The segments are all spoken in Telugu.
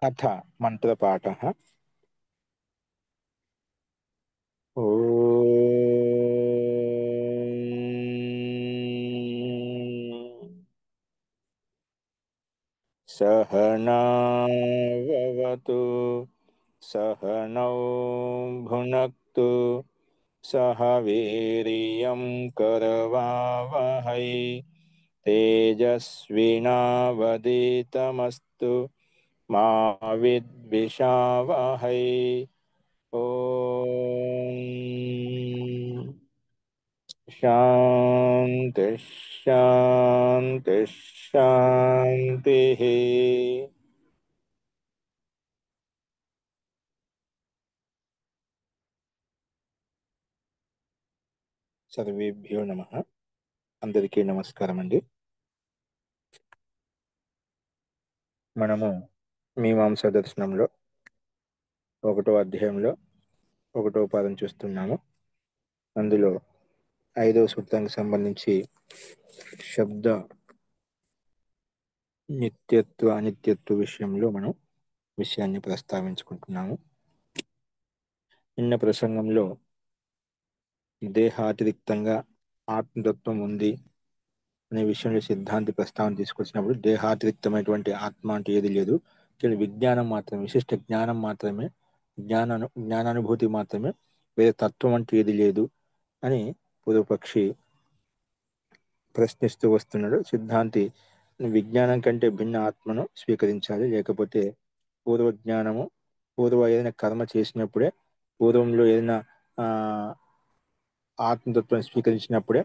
अथ मन्त्रपाठः। ॐ सहनाववतु सहनौ भुनक्तु सह वीर्यं करवावहै तेजस्विनावधीतमस्तु मा विद्विषावहै। ॐ शान्ति शान्ति शान्तिः। సర్వేభ్యో నమః. అందరికీ నమస్కారం అండి. మనము మీమాంసా దర్శనంలో 1వ అధ్యాయంలో 1వ పాదం చూస్తున్నాము. అందులో 5వ సూత్రానికి సంబంధించి శబ్ద నిత్యత్వ అనిత్యత్వ విషయంలో మనం విషయాన్ని ప్రస్తావించుకుంటున్నాము. నిన్న ప్రసంగంలో దేహాతిరిక్తంగా ఆత్మతత్వం ఉంది అనే విషయంలో సిద్ధాంతి ప్రస్తావన తీసుకొచ్చినప్పుడు దేహాతిరిక్తమైనటువంటి ఆత్మ అంటే ఏది లేదు, కేవలం విజ్ఞానం మాత్రమే, విశిష్ట జ్ఞానం మాత్రమే, జ్ఞానానుభూతి మాత్రమే, వేరే తత్వం అంటే ఏది లేదు అని పూర్వపక్షి ప్రశ్నిస్తూ వస్తున్నాడు. సిద్ధాంతి విజ్ఞానం కంటే భిన్న ఆత్మను స్వీకరించాలి, లేకపోతే పూర్వజ్ఞానము ఏదైనా కర్మ చేసినప్పుడే, పూర్వంలో ఏదైనా ఆ ఆత్మతత్వాన్ని స్వీకరించినప్పుడే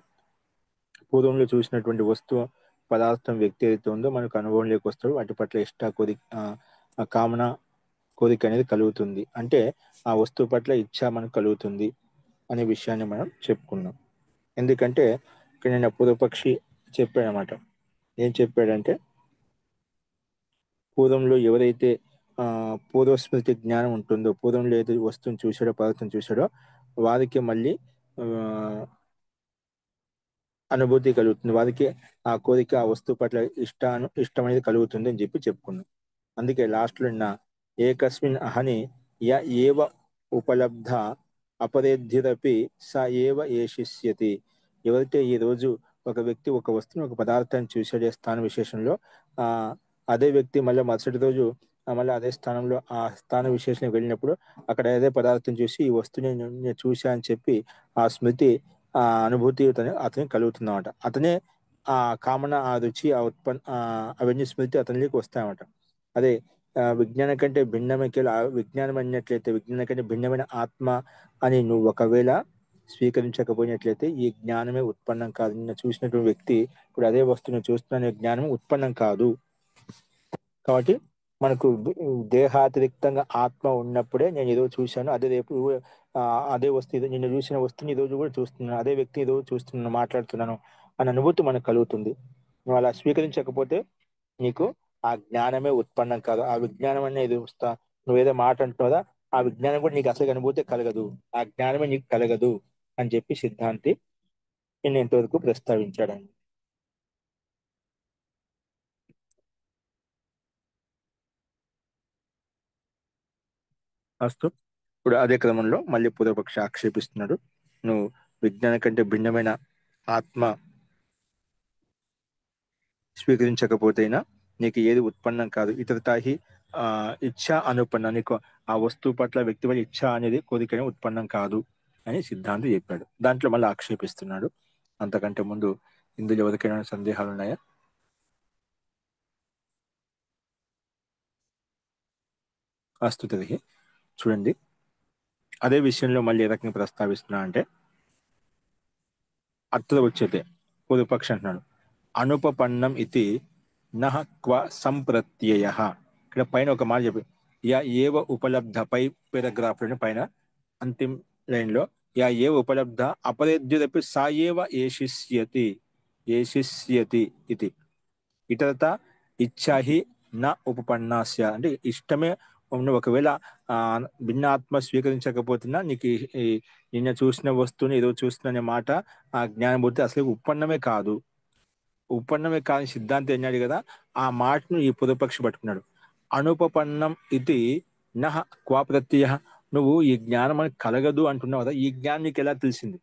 పూర్వంలో చూసినటువంటి వస్తువు పదార్థం వ్యక్తి ఏదైతే ఉందో మనకు అనుభవంలోకి వస్తాడు, వాటి పట్ల ఇష్ట కామన కోరిక అనేది కలుగుతుంది. అంటే ఆ వస్తువు పట్ల ఇచ్ఛ మనకు కలుగుతుంది అనే విషయాన్ని మనం చెప్పుకున్నాం. ఎందుకంటే ఇక్కడ నేను పూర్వపక్షి చెప్పాడనమాట. ఏం చెప్పాడంటే, పూర్వంలో ఎవరైతే పూర్వస్మృతి జ్ఞానం ఉంటుందో, పూర్వంలో ఏదైతే వస్తువుని చూశాడో, పదార్థం చూశాడో, వారికి మళ్ళీ ఆ, అనుభూతి కలుగుతుంది, వారికి ఆ కోరిక ఆ వస్తువు పట్ల ఇష్టం అనేది కలుగుతుంది అని చెప్పి చెప్పుకున్నాం. అందుకే లాస్ట్లో నిన్న ఏకస్మిన్ అహని య ఏవ ఉపలబ్ధ అపరేద్యురపి స ఏవ ఏషిష్యతి. ఎవరైతే ఈ రోజు ఒక వ్యక్తి ఒక వస్తువుని ఒక పదార్థాన్ని చూసాడే స్థాన విశేషంలో, ఆ అదే వ్యక్తి మళ్ళీ మరుసటి రోజు మళ్ళీ అదే స్థానంలో ఆ స్థాన విశేషం వెళ్ళినప్పుడు అక్కడ అదే పదార్థం చూసి ఈ వస్తువుని నేను చూశా అని చెప్పి ఆ స్మృతి ఆ అనుభూతి అతనికి కలుగుతుందన్నమాట. అతనే ఆ కామన, ఆ రుచి, ఆ అవన్నీ స్మృతి అతనిలోకి వస్తాయన్నమాట. అదే విజ్ఞానం కంటే భిన్నమైన విజ్ఞానం అన్నట్లయితే, విజ్ఞానం కంటే భిన్నమైన ఆత్మ అని నువ్వు ఒకవేళ స్వీకరించకపోయినట్లయితే ఈ జ్ఞానమే ఉత్పన్నం కాదు. నిన్న చూసినటువంటి వ్యక్తి ఇప్పుడు అదే వస్తువుని చూస్తున్న జ్ఞానం ఉత్పన్నం కాదు. కాబట్టి మనకు దేహాతిరిక్తంగా ఆత్మ ఉన్నప్పుడే నేను ఏదో చూశాను, అదే రేపు ఆ, అదే వస్తువు నిన్ను చూసిన వస్తువుని ఈ రోజు కూడా చూస్తున్నాను, అదే వ్యక్తి ఏదో చూస్తున్నాను, మాట్లాడుతున్నాను అన్న అనుభూతి మనకు కలుగుతుంది. నువ్వు అలా స్వీకరించకపోతే నీకు ఆ జ్ఞానమే ఉత్పన్నం కాదు. ఆ విజ్ఞానం అనేది నువ్వేదో మాట అంటున్నావుదా, ఆ విజ్ఞానం కూడా నీకు అసలు అనుభూతి కలగదు, ఆ జ్ఞానమే నీకు కలగదు అని చెప్పి సిద్ధాంతి నేను ఇంతవరకు ప్రస్తావించాడండి. అస్తు. ఇప్పుడు అదే క్రమంలో మళ్ళీ పూర్వపక్ష ఆక్షేపిస్తున్నాడు. నువ్వు విజ్ఞానం కంటే భిన్నమైన ఆత్మ స్వీకరించకపోతేనా నీకు ఏది ఉత్పన్నం కాదు. ఇతరతాహి ఆ ఇచ్ఛ అనుపన్న, నీకు ఆ వస్తువు పట్ల వ్యక్తి పట్ల ఇచ్ఛ అనేది కోరికనే ఉత్పన్నం కాదు అని సిద్ధాంతి చెప్పాడు. దాంట్లో మళ్ళీ ఆక్షేపిస్తున్నాడు. అంతకంటే ముందు ఇందులో ఎవరికైనా సందేహాలు ఉన్నాయా? అస్తు తరిహి చూడండి, అదే విషయంలో మళ్ళీ ఏ రకంగా ప్రస్తావిస్తున్నా అంటే, అత్ర ఉచ్యతే, పూర్వపక్ష అంటున్నాడు అనుపపన్నం ఇది నహ క్వ సంప్రత్యయ. ఇక్కడ పైన ఒక మాట చెప్పి యా ఏవ ఉపలబ్ధ, పై పారాగ్రాఫ్ లోని పైన అంతిమ లైన్ లో యా ఏవ ఉపలబ్ధ అపరేద్యుదపి సా ఏవ ఏషిష్యతి, ఏషిష్యతి ఇది ఇతరత ఇచ్ఛాహి నా ఉపపన్నాస్య. అంటే ఇష్టమే ఉన్న ఒకవేళ ఆ భిన్న ఆత్మ స్వీకరించకపోతున్నా నీకు నిన్న చూసిన వస్తువుని ఏదో చూస్తున్న అనే మాట ఆ జ్ఞానబుద్ధి అసలు ఉత్పన్నమే కాదు. ఉత్పన్నమే కాని సిద్ధాంతం అన్నాడు కదా, ఆ మాటను ఈ పూర్వపక్షి పట్టుకున్నాడు. అనుపపన్నం ఇది నహ క్వా ప్రత్యయ. నువ్వు ఈ జ్ఞానం మనకు కలగదు అంటున్నావు కదా, ఈ జ్ఞానం నీకు ఎలా తెలిసింది?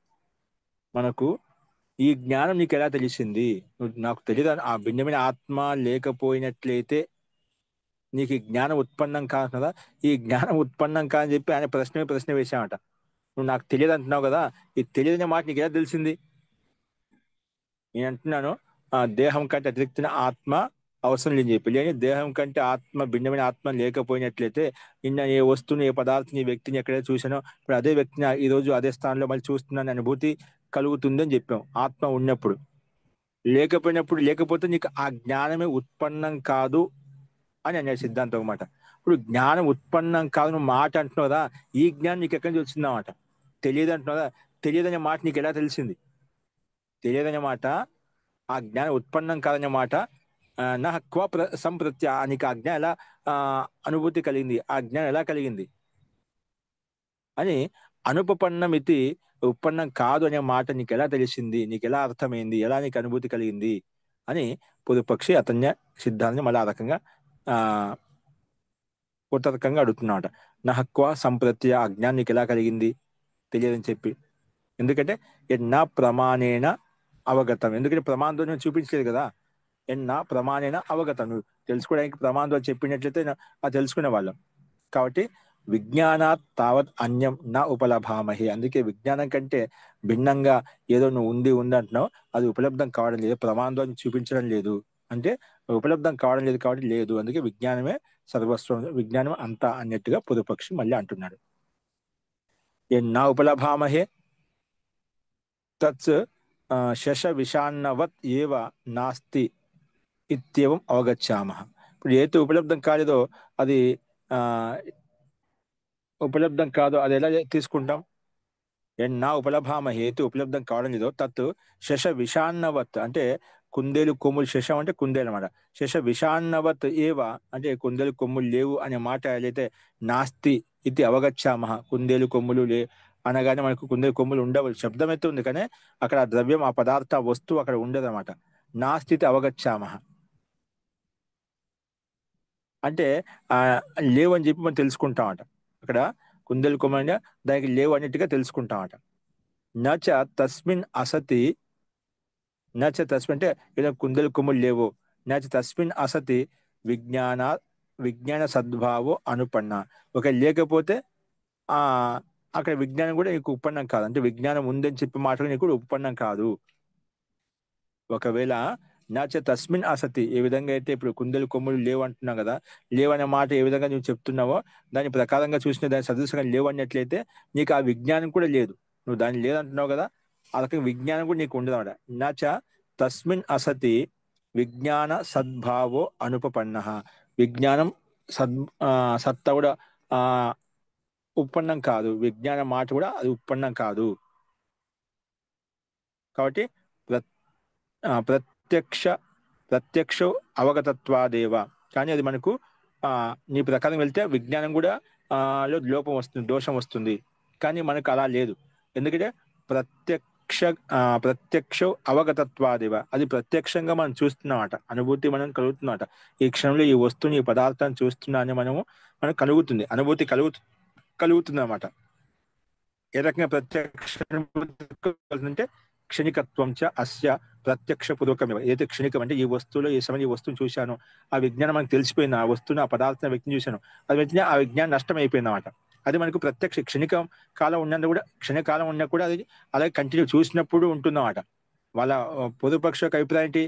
మనకు ఈ జ్ఞానం నీకు ఎలా తెలిసింది? నువ్వు నాకు తెలియదు ఆ భిన్నమైన ఆత్మ లేకపోయినట్లయితే నీకు ఈ జ్ఞానం ఉత్పన్నం కాదు కదా. ఈ జ్ఞానం ఉత్పన్నం కాదని చెప్పి ఆయన ప్రశ్న వేశామట. నువ్వు నాకు తెలియదు అంటున్నావు కదా, ఈ తెలియదనే మాట నీకు ఎలా తెలిసింది? నేను అంటున్నాను, ఆ దేహం కంటే అతిరిక్తిన ఆత్మ అవసరం లేని చెప్పి, లేని దేహం కంటే ఆత్మ భిన్నమైన ఆత్మ లేకపోయినట్లయితే నిన్న ఏ వస్తువుని, ఏ పదార్థం, ఏ వ్యక్తిని ఎక్కడైతే చూసానో ఇప్పుడు అదే వ్యక్తిని ఈ రోజు అదే స్థానంలో మళ్ళీ చూస్తున్నాను అనుభూతి కలుగుతుందని చెప్పాం ఆత్మ ఉన్నప్పుడు. లేకపోతే నీకు ఆ జ్ఞానమే ఉత్పన్నం కాదు అని అనే సిద్ధాంతం అన్నమాట. ఇప్పుడు జ్ఞానం ఉత్పన్నం కాదు నువ్వు మాట అంటున్నావు కదా, ఈ జ్ఞానం నీకు ఎక్కడి నుంచి వచ్చిందన్నమాట. తెలియదు అంటున్నావు కదా, తెలియదనే మాట నీకు ఎలా తెలిసింది? తెలియదనే మాట, ఆ జ్ఞానం ఉత్పన్నం కాదనే మాట నా క్వ సంప్రత్య, నీకు ఆ జ్ఞానం ఎలా అనుభూతి కలిగింది, ఆ జ్ఞానం ఎలా కలిగింది అని. అనుపపన్నం ఇది ఉత్పన్నం కాదు అనే మాట నీకు ఎలా తెలిసింది, నీకు ఎలా అర్థమైంది, ఎలా నీకు అనుభూతి కలిగింది అని పూర్వపక్షి అతన్య సిద్ధాంతాన్ని మళ్ళీ ఆ రకంగా ఆ ఉత్తరకంగా అడుగుతున్నాడు. నహక్వ సంప్రత్య, ఆ జ్ఞానం నీకు ఎలా కలిగింది తెలియదని చెప్పి. ఎందుకంటే ఎన్నా ప్రమాణేన అవగతం, ఎందుకంటే ప్రమాణంతో నేను చూపించలేదు కదా. ఎన్నా ప్రమాణేన అవగతం, నువ్వు తెలుసుకోవడానికి ప్రమాణంతో చెప్పినట్లయితే అది తెలుసుకునే వాళ్ళం. కాబట్టి విజ్ఞానాత్ తావత్ అన్యం నా ఉపలభామహి, అందుకే విజ్ఞానం కంటే భిన్నంగా ఏదో నువ్వు ఉంది అంటున్నావు, అది ఉపలబ్ధం కావడం లేదు, ప్రమాణంతో చూపించడం లేదు అంటే ఉపలబ్ధం కావడం లేదు కాబట్టి లేదు. అందుకే విజ్ఞానమే సర్వస్వం, విజ్ఞానం అంతా అన్నట్టుగా పూర్వపక్షి మళ్ళీ అంటున్నాడు. నా ఉపలభామహే తత్ శశ విషాన్నవత్ ఏవ నాస్తి ఇత్యేవం అవగచ్చామః. ఇప్పుడు ఏది ఉపలబ్ధం కాలేదో అది ఆ ఉపలబ్ధం కాదో అది ఎలా తీసుకుంటాం? నా ఉపలభామహే, ఏది ఉపలబ్ధం కావడం లేదో తత్ శశ విషాన్నవత్, అంటే కుందేలు కొమ్ములు, శశం అంటే కుందేలు అనమాట. శశ విషాన్నవత్ ఏవ అంటే కుందేలు కొమ్ములు లేవు అనే మాట ఏదైతే నాస్తి ఇది అవగచ్చామః, కుందేలు కొమ్ములు అనగానే మనకు కుందేలు కొమ్ములు ఉండవు, శబ్దం అయితే ఉంది కానీ అక్కడ ఆ ద్రవ్యం, ఆ పదార్థ, ఆ వస్తువు అక్కడ ఉండదు అనమాట. నాస్తి అవగచ్చామః అంటే ఆ లేవు అని చెప్పి మనం తెలుసుకుంటామట. అక్కడ కుందేలు కొమ్మ దానికి లేవు అన్నట్టుగా తెలుసుకుంటామట. నచ తస్మిన్ అసతి, నచ తస్మిన్ అంటే ఏదో కుందేలు కొమ్ములు లేవు, నచ తస్మిన్ అసతి విజ్ఞాన విజ్ఞాన సద్భావో అనుపన్న. ఒక లేకపోతే ఆ అక్కడ విజ్ఞానం కూడా నీకు ఉత్పన్నం కాదు, అంటే విజ్ఞానం ఉందని చెప్పి మాటలు నీకు కూడా ఉత్పన్నం కాదు. ఒకవేళ నాచ తస్మిన్ అసతి, ఏ విధంగా అయితే ఇప్పుడు కుందేలు కొమ్ములు లేవు అంటున్నావు కదా, లేవనే మాట ఏ విధంగా నువ్వు చెప్తున్నావో దాని ప్రకారంగా చూసిన దాని సదృశంగా లేవు అన్నట్లయితే నీకు ఆ విజ్ఞానం కూడా లేదు. నువ్వు దాన్ని లేదంటున్నావు కదా, ఆ రకంగా విజ్ఞానం కూడా నీకు ఉండదు అన్నమాట. నాచ తస్మిన్ అసతి విజ్ఞాన సద్భావో అనుపపన్న, విజ్ఞానం సత్తా కూడా ఆ ఉత్పన్నం కాదు, విజ్ఞాన మాట కూడా అది ఉత్పన్నం కాదు. కాబట్టి ప్రత్యక్ష ప్రత్యక్ష అవగతత్వాదేవ, కానీ అది మనకు ఆ నీ ప్రకారం వెళ్తే విజ్ఞానం కూడా లో లోపం వస్తుంది, దోషం వస్తుంది. కానీ మనకు అలా లేదు. ఎందుకంటే ప్రత్యక్ష ప్రత్యక్ష అవగతత్వాదేవ, అది ప్రత్యక్షంగా మనం చూస్తున్నామట, అనుభూతి మనం కలుగుతున్నమాట. ఈ క్షణంలో ఈ వస్తువుని, ఈ పదార్థాన్ని చూస్తున్నా అని మనకు కలుగుతుంది, అనుభూతి కలుగుతుంది అన్నమాట. ఏ రకంగా ప్రత్యక్ష అంటే క్షణికత్వం చ అస్య ప్రత్యక్ష పూర్వకమే, ఏదైతే క్షణికం అంటే ఈ వస్తువులో ఈ సమయం ఈ వస్తువుని చూశాను, ఆ విజ్ఞానం మనకు తెలిసిపోయింది, ఆ వస్తువుని, ఆ పదార్థం, వ్యక్తిని చూశాను, అది వెంటనే ఆ విజ్ఞానం నష్టం అయిపోయింది అన్నమాట. అది మనకు ప్రత్యక్ష క్షణికం కాలం ఉన్నది కూడా, క్షణకాలం ఉన్నా కూడా అది అలాగే కంటిన్యూ చూసినప్పుడు ఉంటుందన్నమాట. వాళ్ళ పొదుపక్ష యొక్క అభిప్రాయం ఏంటి?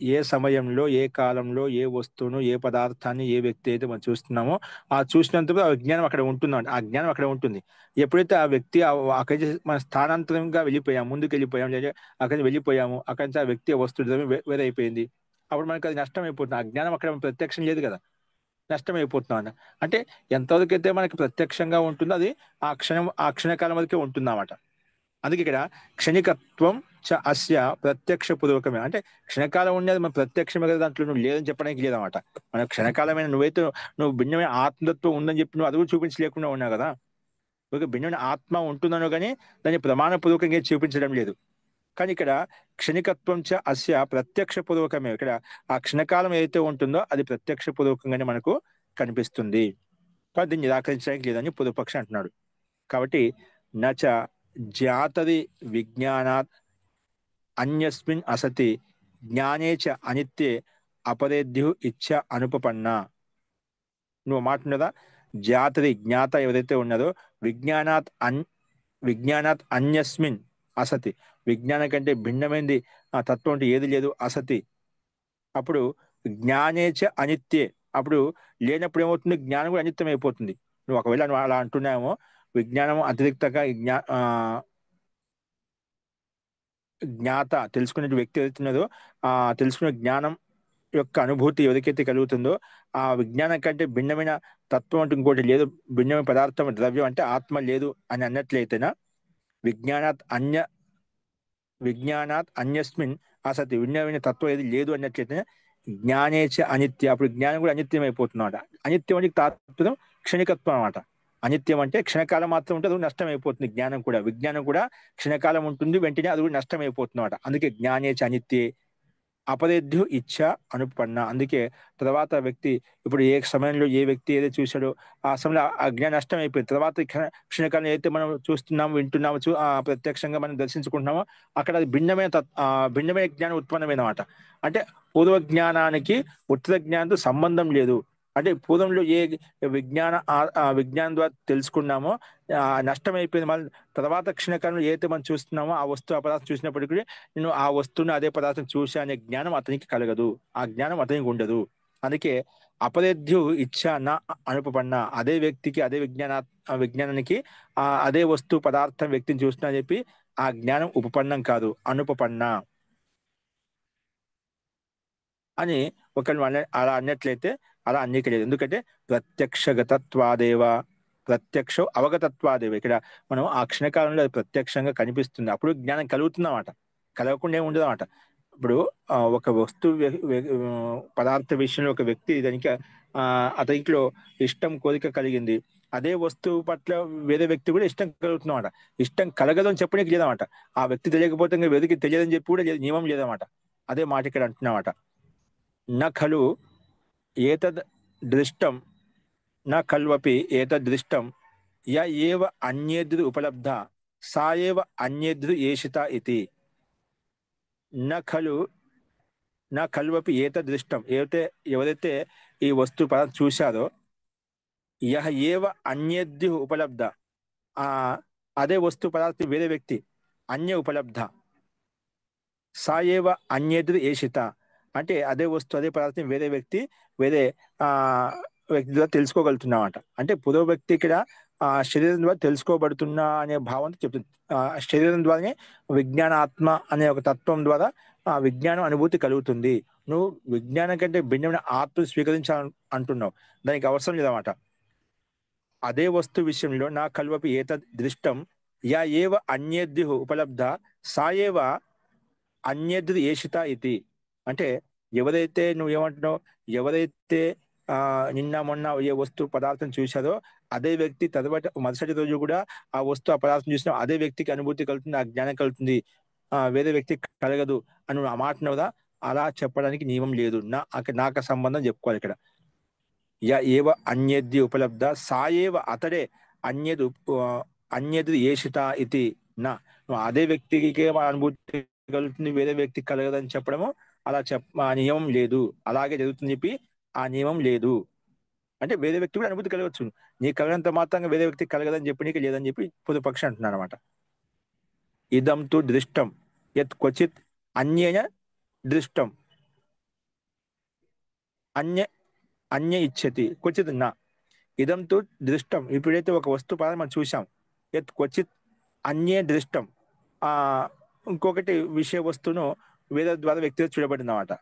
ఏ సమయంలో, ఏ కాలంలో, ఏ వస్తువును, ఏ పదార్థాన్ని, ఏ వ్యక్తి అయితే మనం చూస్తున్నామో ఆ చూసినంతలో ఆ విజ్ఞానం అక్కడ ఉంటుందంట, ఆ జ్ఞానం అక్కడ ఉంటుంది. ఎప్పుడైతే ఆ వ్యక్తి అక్కడి మన స్థానాంతరంగా వెళ్ళిపోయాం, ముందుకు వెళ్ళిపోయాం, లేదా అక్కడి వెళ్ళిపోయాము, అక్కడి నుంచి ఆ వ్యక్తి, ఆ వస్తువు వేరే అయిపోయింది, అప్పుడు మనకి అది నష్టం అయిపోతుంది. ఆ జ్ఞానం అక్కడ ప్రత్యక్షం లేదు కదా, నష్టం అయిపోతున్నాం. అంటే ఎంతవరకు అయితే మనకి ప్రత్యక్షంగా ఉంటుందో అది ఆ క్షణకాలం వరకే ఉంటుందన్నమాట. అందుకే ఇక్కడ క్షణికత్వం చ అస్య ప్రత్యక్ష పూర్వకమే, అంటే క్షణకాలం ఉండేది మన ప్రత్యక్షమే కదా, దాంట్లో నువ్వు లేదని చెప్పడానికి లేదన్నమాట. మన క్షణకాలమైన నువ్వు భిన్నమైన ఆత్మతత్వం ఉందని చెప్పి నువ్వు అది కూడా చూపించలేకుండా ఉన్నావు కదా. ఒక భిన్నమైన ఆత్మ ఉంటుందనో కానీ దాన్ని ప్రమాణపూర్వకంగా చూపించడం లేదు. కానీ ఇక్కడ క్షణికత్వం చ అస్య ప్రత్యక్ష పూర్వకమే, ఇక్కడ ఆ క్షణకాలం ఏదైతే ఉంటుందో అది ప్రత్యక్ష పూర్వకంగానే మనకు కనిపిస్తుంది. కాబట్టి దీన్ని నిరాకరించడానికి లేదని పూర్వపక్షి అంటున్నాడు. కాబట్టి నచ జాతది విజ్ఞానాత్ అన్యస్మిన్ అసతి జ్ఞానే చ అనిత్యే అపరేద్యు ఇచ్చ అనుపపన్న. నువ్వు మాట ఉన్నదా, జాతది జ్ఞాత ఎవరైతే ఉన్నదో విజ్ఞానాత్ అన్యస్మిన్ అసతి, విజ్ఞానం కంటే భిన్నమైనది ఆ తత్వం అంటే ఏది లేదు, అసతి. అప్పుడు జ్ఞానేచ అనిత్యే, అప్పుడు లేనప్పుడు ఏమవుతుంది, జ్ఞానం కూడా అనిత్యం అయిపోతుంది. నువ్వు ఒకవేళ నువ్వు అలా అంటున్నామో, విజ్ఞానం అతిరిక్తంగా జ్ఞాత తెలుసుకునే వ్యక్తి ఏదైతున్నదో ఆ తెలుసుకునే జ్ఞానం యొక్క అనుభూతి ఎవరికైతే కలుగుతుందో, ఆ విజ్ఞానం కంటే భిన్నమైన తత్వం అంటూ ఇంకోటి లేదు, భిన్నమైన పదార్థం ద్రవ్యం అంటే ఆత్మ లేదు అని అన్నట్లయితేనా, విజ్ఞానాత్ అన్య విజ్ఞానాత్ అన్యస్మిన్ అసతి, భిన్నమైన తత్వం ఏది లేదు అన్నట్లయితే జ్ఞానేచ అనిత్య, అప్పుడు జ్ఞానం కూడా అనిత్యం అయిపోతుంది అన్నమాట. అనిత్యం అంటే తాత్పర్యం క్షణికత్వం అన్నమాట. అనిత్యం అంటే క్షణకాలం మాత్రం ఉంటుంది, అది నష్టం అయిపోతుంది. జ్ఞానం కూడా, విజ్ఞానం కూడా క్షణకాలం ఉంటుంది, వెంటనే అది కూడా నష్టం అయిపోతుంది అన్నమాట. అందుకే జ్ఞానేచ అనిత్యే అపరేద్యు ఇచ్చ అనుపన్న. అందుకే తర్వాత వ్యక్తి ఇప్పుడు ఏ సమయంలో ఏ వ్యక్తి ఏదైతే చూశాడో ఆ సమయంలో ఆ జ్ఞానం నష్టం అయిపోయింది. తర్వాత క్షణకాలం ఏదైతే మనం చూస్తున్నాము, వింటున్నాము, ప్రత్యక్షంగా మనం దర్శించుకుంటున్నామో అక్కడ అది భిన్నమైన జ్ఞానం ఉత్పన్నమైనమాట. అంటే పూర్వ జ్ఞానానికి ఉత్తర జ్ఞానంతో సంబంధం లేదు. అంటే పూర్వంలో ఏ విజ్ఞానం ద్వారా తెలుసుకున్నామో నష్టం అయిపోయింది. మళ్ళీ తర్వాత క్షణకాలంలో ఏదైతే మనం చూస్తున్నామో ఆ వస్తువు ఆ పదార్థం చూసినప్పటికీ నేను ఆ వస్తువుని అదే పదార్థం చూసా అనే జ్ఞానం అతనికి కలగదు, ఆ జ్ఞానం అతనికి ఉండదు. అందుకే అపరేద్యు ఇచ్చ నా అనుపపన్న, అదే వ్యక్తికి అదే విజ్ఞానానికి అదే వస్తువు పదార్థం వ్యక్తిని చూస్తున్నా అని చెప్పి ఆ జ్ఞానం ఉపపన్నం కాదు, అనుపపన్న అని ఒకళ్ళు అలా అన్నట్లయితే అలా అన్నికలేదు. ఎందుకంటే ప్రత్యక్షగతత్వాదేవ, ప్రత్యక్ష అవగతత్వాదేవ, ఇక్కడ మనం ఆ క్షణకాలంలో అది ప్రత్యక్షంగా కనిపిస్తుంది, అప్పుడు జ్ఞానం కలుగుతుందన్నమాట, కలగకుండా ఏమి ఉండదు అన్నమాట. ఇప్పుడు ఒక వస్తువు పదార్థ విషయంలో ఒక వ్యక్తి దానికి అతనిలో ఇష్టం కోరిక కలిగింది, అదే వస్తువు పట్ల వేరే వ్యక్తి కూడా ఇష్టం కలుగుతుందన్నమాట. ఇష్టం కలగదు అని చెప్పడానికి లేదన్నమాట, ఆ వ్యక్తి తెలియకపోతే ఇంకా వెతికి తెలియదని చెప్పి కూడా నియమం లేదన్నమాట. అదే మాట ఇక్కడ అంటున్నమాట. న ఖలు ఏతద్ దృష్టం, న ఖల్వపి ఏతద్ దృష్టం య ఏవ అన్యేద్రు ఉపలబ్ధ సా ఏవ అన్యేద్రు ఏషిత ఇతి. న ఖలు న ఖల్వపి ఏతద్ దృష్టం, ఎవరైతే ఈ వస్తువు పదార్థం చూశారో, యహ ఏవ అన్యేద్రు ఉపలబ్ధ, ఆ అదే వస్తు పదార్థం వేరే వ్యక్తి అన్య ఉపలబ్ధ, సా ఏవ అన్యేద్రు ఏషిత, అంటే అదే వస్తువు అదే పదార్థం వేరే వ్యక్తి వేరే ఆ వ్యక్తి ద్వారా తెలుసుకోగలుగుతున్నమాట. అంటే పూర్వ వ్యక్తి ఇక్కడ శరీరం ద్వారా తెలుసుకోబడుతున్నా అనే భావంతో చెప్తుంది. శరీరం ద్వారానే విజ్ఞానాత్మ అనే ఒక తత్వం ద్వారా ఆ విజ్ఞానం అనుభూతి కలుగుతుంది. నువ్వు విజ్ఞానం కంటే భిన్నమైన ఆత్మను స్వీకరించాలని అంటున్నావు, దానికి అవసరం లేదన్నమాట. అదే వస్తు విషయంలో నా కల్వపి ఏతద్ దృష్టం యా ఏవ అన్యేద్యు ఉపలబ్ధ సా ఏవ అన్యద్ది ఏషిత ఇది. అంటే ఎవరైతే నువ్వు ఏమంటున్నావు, ఎవరైతే నిన్న మొన్న ఏ వస్తువు పదార్థం చూశారో అదే వ్యక్తి తర్వాత మరుసటి రోజు కూడా ఆ వస్తువు ఆ పదార్థం చూసినా అదే వ్యక్తికి అనుభూతి కలుగుతుంది, ఆ జ్ఞానం కలుగుతుంది, వేరే వ్యక్తి కలగదు అని నువ్వు ఆ మాట కదా, అలా చెప్పడానికి నియమం లేదు. నాకు సంబంధం చెప్పుకోవాలి ఇక్కడ. ఏవ అన్యద్ది ఉపలబ్ధ సా ఏవ, అతడే అన్యదు అన్యది ఏషిత ఇది. నా నువ్వు అదే వ్యక్తికి అనుభూతి కలుగుతుంది, వేరే వ్యక్తికి కలగదని చెప్పడము అలా ఆ నియమం లేదు, అలాగే జరుగుతుంది చెప్పి ఆ నియమం లేదు. అంటే వేరే వ్యక్తి కూడా అనుభూతి కలగవచ్చు, నీ కలగంత మాత్రంగా వేరే వ్యక్తికి కలగదని చెప్పి నీకు లేదని చెప్పి పూర్వపక్షి అంటున్నాడు అనమాట. ఇదం తు దృష్టం యత్ క్వచిత్ అన్యేన దృష్టం అన్య అన్య ఇచ్చతి క్వచిత్ నా. ఇదం తు దృష్టం, ఇప్పుడైతే ఒక వస్తు పదాన్ని మనం చూసాం, యత్ క్వచిత్ అన్యే దృష్టం, ఆ ఇంకొకటి విషయ వస్తువును వేరే ద్వారా వ్యక్తిగా చూడబడింది అన్నమాట.